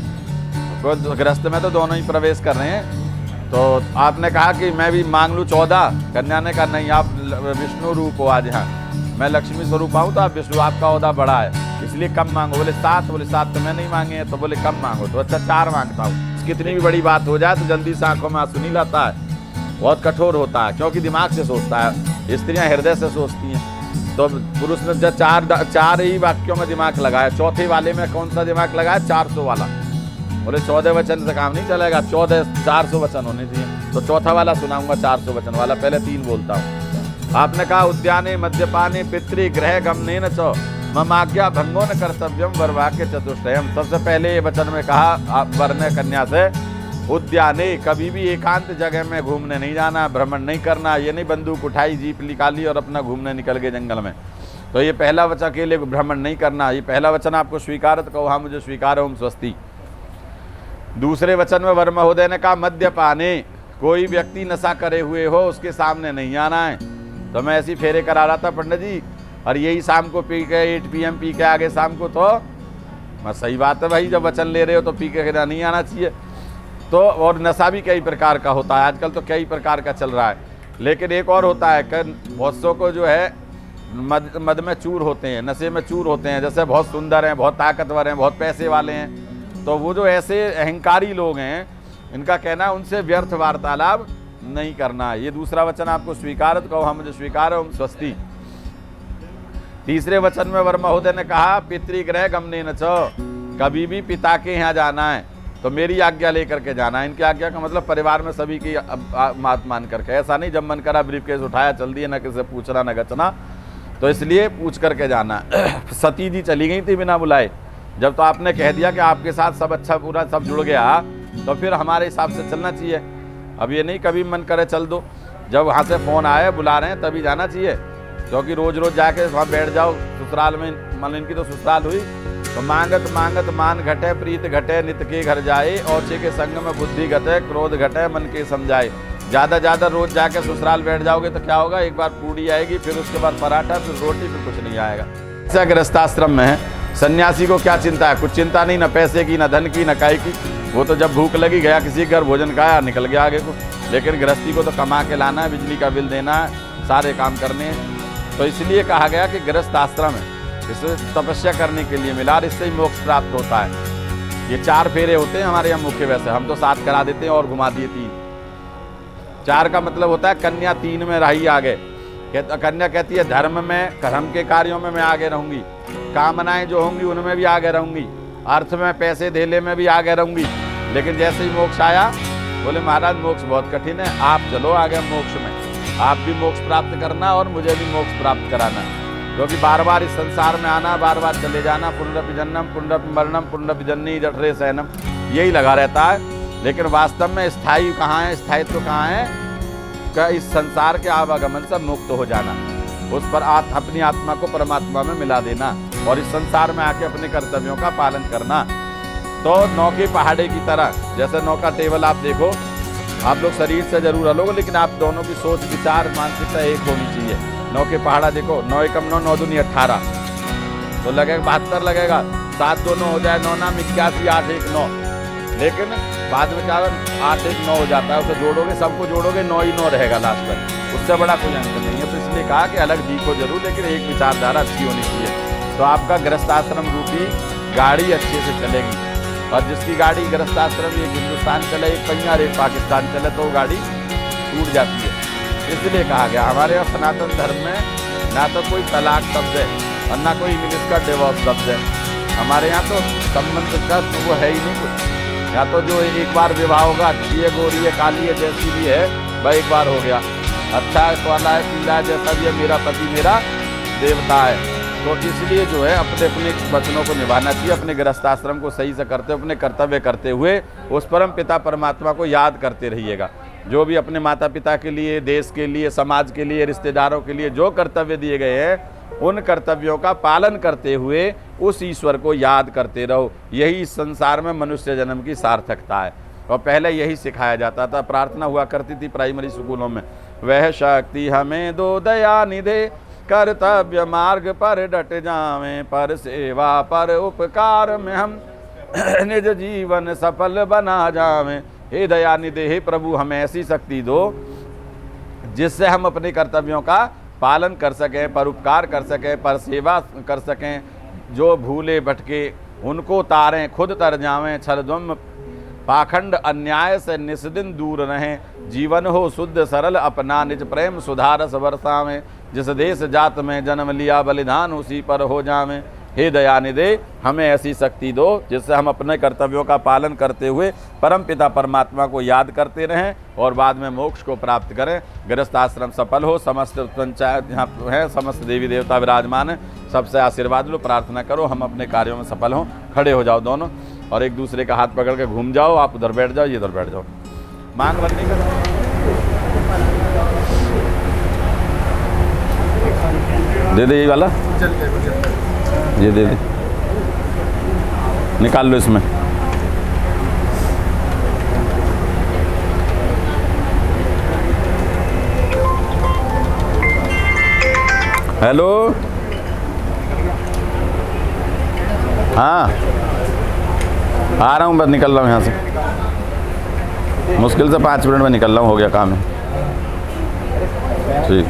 तो गृहस्थ में तो दोनों ही प्रवेश कर रहे हैं। तो आपने कहा कि मैं भी मांग लूँ 14, कन्या ने कहा नहीं, आप विष्णु रूप हो आज यहाँ, मैं लक्ष्मी स्वरूप आऊँ तो आप विष्णु, आपका ओहदा बड़ा है इसलिए कम मांगो। बोले 7, बोले 7 तो मैं नहीं मांगे हैं, तो बोले कम मांगो। तो अच्छा 4 मांगता हूँ। कितनी भी बड़ी बात हो जाए तो जल्दी से आंखों में आंसू नहीं लाता है, बहुत कठोर होता है, क्योंकि दिमाग से सोचता है, स्त्रियाँ हृदय से सोचती हैं। तो पुरुष ने जब 4 ही वाक्यों में दिमाग लगाया, चौथे वाले में कौन सा दिमाग लगाया? 400 वाला। बोले 14 वचन से काम नहीं चलेगा, 400 वचन होने चाहिए। तो चौथा वाला सुनाऊंगा 400 वचन वाला, पहले 3 बोलता हूँ। आपने कहा उद्याने मद्यपाने पितृ गृह गमने न चो ममाज्ञा भंगो न कर्तव्यम वरवाक्य चतुष्टयम। सबसे पहले ये वचन में कहा वर ने कन्या से, उद्याने कभी भी एकांत जगह में घूमने नहीं जाना, भ्रमण नहीं करना। ये नहीं बंदूक उठाई, जीप निकाली और अपना घूमने निकल गए जंगल में। तो ये पहला वचन, अकेले भ्रमण नहीं करना, ये पहला वचन आपको स्वीकारत कहो, हाँ मुझे स्वीकार है, ओम स्वस्ति। दूसरे वचन में वर महोदय ने कहा मद्यपाने, कोई व्यक्ति नशा करे हुए हो उसके सामने नहीं आना है। तो मैं ऐसी फेरे करा रहा था पंडित जी, और यही शाम को पी के 8 PM पी के आगे शाम को, तो मैं सही बात है भाई, जब वचन ले रहे हो तो पी के नहीं आना चाहिए। तो और नशा भी कई प्रकार का होता है, आजकल तो कई प्रकार का चल रहा है। लेकिन एक और होता है कि बहुत सौ को जो है मद में चूर होते हैं, नशे में चूर होते हैं, जैसे बहुत सुंदर हैं, बहुत ताकतवर हैं, बहुत पैसे वाले हैं। तो वो जो ऐसे अहंकारी लोग हैं, इनका कहना उनसे व्यर्थ वार्तालाप नहीं करना। ये दूसरा वचन आपको स्वीकारत कहो, हम मुझे स्वीकार है, ओम स्वस्ति। तीसरे वचन में वर महोदय ने कहा पितृगृह गमने न चो, कभी भी पिता के यहाँ जाना है तो मेरी आज्ञा लेकर के जाना है। इनकी आज्ञा का मतलब परिवार में सभी की बात मान करके, ऐसा नहीं जब मन करा ब्रीफकेस उठाया चल दिए, न किसी पूछना न गचना। तो इसलिए पूछ करके जाना। सती जी चली गई थी बिना बुलाए, जब तो आपने कह दिया कि आपके साथ सब अच्छा पूरा सब जुड़ गया, तो फिर हमारे हिसाब से चलना चाहिए। अब ये नहीं कभी मन करे चल दो, जब वहाँ से फ़ोन आए बुला रहे हैं तभी जाना चाहिए। क्योंकि रोज़ रोज़ जाके वहाँ बैठ जाओ ससुराल में, मान इनकी तो ससुराल हुई, तो मांगत मांगत मान घटे, प्रीत घटे, नित के घर जाए, औचे के संग में बुद्धि घटे, क्रोध घटे, मन के समझाए। ज़्यादा रोज़ जाके ससुराल बैठ जाओगे तो क्या होगा, एक बार पूड़ी आएगी, फिर उसके बाद पराठा, फिर रोटी, फिर कुछ नहीं आएगा। ऐसा गृहस्थाश्रम में है, सन्यासी को क्या चिंता है? कुछ चिंता नहीं, न पैसे की, न धन की, न काय की। वो तो जब भूख लगी गया किसी घर भोजन खाया, निकल गया आगे को। लेकिन गृहस्थी को तो कमा के लाना है, बिजली का बिल देना है, सारे काम करने हैं। तो इसलिए कहा गया कि गृहस्थ आश्रम है, इसे तपस्या करने के लिए मिला, और इससे ही मोक्ष प्राप्त होता है। ये 4 फेरे होते हैं हमारे यहाँ मुख्य, वैसे हम तो 7 करा देते हैं और घुमा दिए 3। 4 का मतलब होता है कन्या 3 में रही आगे। कन्या कहती है धर्म में, धर्म के कार्यों में मैं आगे रहूंगी, कामनाएं जो होंगी उनमें भी आगे रहूंगी, अर्थ में, पैसे धेले में भी आगे रहूंगी। लेकिन जैसे ही मोक्ष आया, बोले महाराज मोक्ष बहुत कठिन है, आप चलो आगे मोक्ष में, आप भी मोक्ष प्राप्त करना और मुझे भी मोक्ष प्राप्त कराना। क्योंकि बार बार इस संसार में आना, बार बार चले जाना, पुनरपि जन्म पुनरपि मरणम पुनरपि जननी जठरे शयनम, यही लगा रहता है। लेकिन वास्तव में स्थायी कहाँ है, स्थायित्व कहाँ है? का इस संसार के आवागमन से मुक्त हो जाना, उस पर अपनी आत्मा को परमात्मा में मिला देना, और इस संसार में आके अपने कर्तव्यों का पालन करना। तो नौके पहाड़े की तरह, जैसे नौका टेबल आप देखो, आप लोग शरीर से जरूर अलग हो, लेकिन आप दोनों की सोच, विचार, मानसिकता एक होनी चाहिए। नौके पहाड़ा देखो, 9 एकम 9, 9 दूनी 18, तो लगेगा 72 लगेगा, 7 2 9 हो जाए, 9 नाम 81, 8 1 9। लेकिन बाद में क्या 8 1 9 हो जाता है, उसे जोड़ोगे, सबको जोड़ोगे, 9 ही 9 रहेगा लास्ट तक। उससे बड़ा कोई अंतर नहीं है। तो इसलिए कहा कि अलग दिखो जरूर, लेकिन एक विचारधारा अच्छी होनी चाहिए। तो आपका गृहस्थाश्रम रूपी गाड़ी अच्छे से चलेगी। और जिसकी गाड़ी गृहस्थाश्रम एक हिंदुस्तान चले, एक पहिया और एक पाकिस्तान चले, तो वो गाड़ी टूट जाती है। इसलिए कहा गया हमारे यहाँ सनातन धर्म में ना तो कोई तलाक शब्द है और ना कोई इंग्लिश का डिवोर्स शब्द है। हमारे यहाँ तो संबंध का तो वो है ही नहीं कुछ। या तो जो एक बार विवाह होगा, ये गोरी है काली है जैसी भी है, वह एक बार हो गया, अच्छा है काला है पीला है जैसा भी है, मेरा पति मेरा देवता है। तो इसलिए जो है अपने अपने वचनों को निभाना चाहिए, अपने गृहस्थाश्रम को सही से करते, अपने कर्तव्य करते हुए उस परम पिता परमात्मा को याद करते रहिएगा। जो भी अपने माता पिता के लिए, देश के लिए, समाज के लिए, रिश्तेदारों के लिए जो कर्तव्य दिए गए हैं, उन कर्तव्यों का पालन करते हुए उस ईश्वर को याद करते रहो। यही इस संसार में मनुष्य जन्म की सार्थकता है। और पहले यही सिखाया जाता था, प्रार्थना हुआ करती थी प्राइमरी स्कूलों में, वह शक्ति हमें दो दया निधे, कर्तव्य मार्ग पर डट जावें, पर सेवा पर उपकार में हम निज जीवन सफल बना जावें। हे दयानिधे, हे प्रभु हमें ऐसी शक्ति दो जिससे हम अपने कर्तव्यों का पालन कर सकें, परोपकार कर सकें, पर सेवा कर सकें, जो भूले भटके उनको तारें, खुद तर जावें, छलद्वम पाखंड अन्याय से निस्दिन दूर रहें, जीवन हो शुद्ध सरल अपना निज प्रेम सुधारस बरसावें, जिस देश जात में जन्म लिया बलिदान उसी पर हो जावें। हे दयानिधे, हमें ऐसी शक्ति दो जिससे हम अपने कर्तव्यों का पालन करते हुए परम पिता परमात्मा को याद करते रहें और बाद में मोक्ष को प्राप्त करें, गृहस्थाश्रम सफल हो। समस्त पंचायत यहाँ है, समस्त देवी देवता विराजमान है, सबसे आशीर्वाद लो, प्रार्थना करो हम अपने कार्यों में सफल हों। खड़े हो जाओ दोनों और एक दूसरे का हाथ पकड़ के घूम जाओ, आप उधर बैठ जाओ, ये उधर बैठ जाओ, मांग भरने का दे दे, ये वाला ये दे दे, निकाल लो इसमें। हेलो, हाँ आ रहा हूँ, बस निकल रहा हूँ यहाँ से, मुश्किल से 5 मिनट में निकल रहा हूँ, हो गया काम है। ठीक,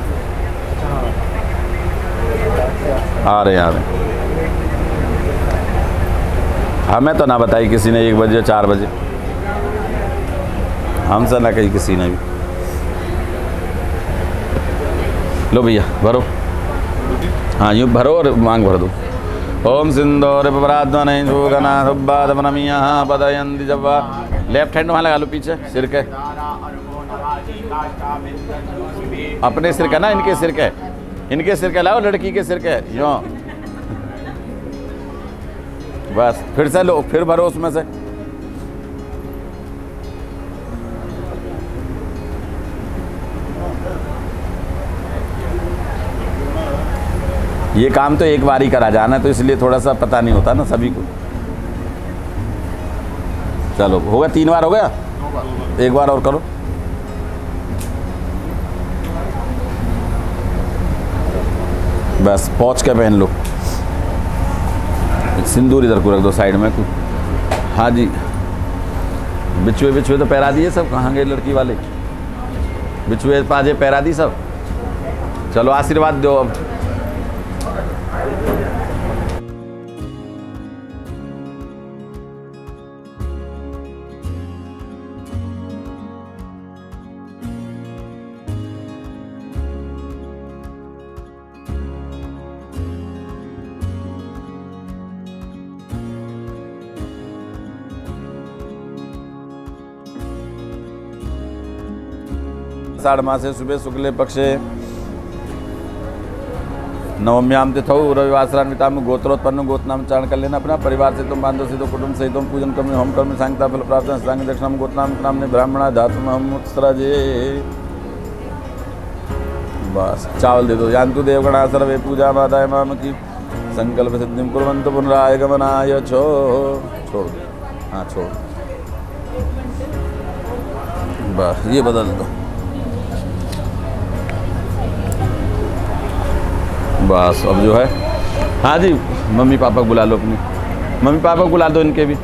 आ रहे हैं। हमें तो ना बताई किसी ने 1 बजे 4 बजे, हमसे ना कही किसी ने भी। लो भैया भरो, हाँ यूँ भरो और मांग भर दो। ओम सिंदूर पराध्वनि शुगनाथुब्बादमनमियः पदयन्ति जब्बा। लेफ्ट हैंड वहाँ लगा लो पीछे सिर के, अपने सिर का ना, इनके सिर के, इनके सिर के लाओ, लड़की के सिर के, यूँ बस। फिर से लो, फिर भरो उसमें से। ये काम तो एक बार ही करा जाना, तो इसलिए थोड़ा सा पता नहीं होता ना सभी को। चलो हो गया, 3 बार हो गया, 1 बार और करो। बस पहुँच के पहन लो। सिंदूर इधर को रख दो साइड में। हाँ जी, बिछुए बिछुए तो पैरा दिए सब, कहाँ गए लड़की वाले? बिछुए पाजे पैरा दी सब। चलो आशीर्वाद दो अब। आषाढ़ मासे शुभे शुक्ले पक्षे नवम्याम तिथौ रविवासरान्विताम गोत्रोत्पन्न गोत्रनाम चारण कर लेना। अपना परिवार से तुम बांधो से तो कुटुंब से तुम पूजन कर्म होम कर्म सांगता फल प्राप्त सांग दक्षिणाम गोत्रनाम नाम ब्राह्मणा धातु हम उत्सराजे। बस चावल दे दो। जानतु देवगणा सर्वे पूजा मादाय माम की संकल्प सिद्धिम कुर्वन्तु पुनराय गमनाय छोड़। हाँ छोड़, बस ये बदल दो। बस अब जो है, हाँ जी मम्मी पापा को बुला लो, अपने मम्मी पापा को बुला दो, इनके भी।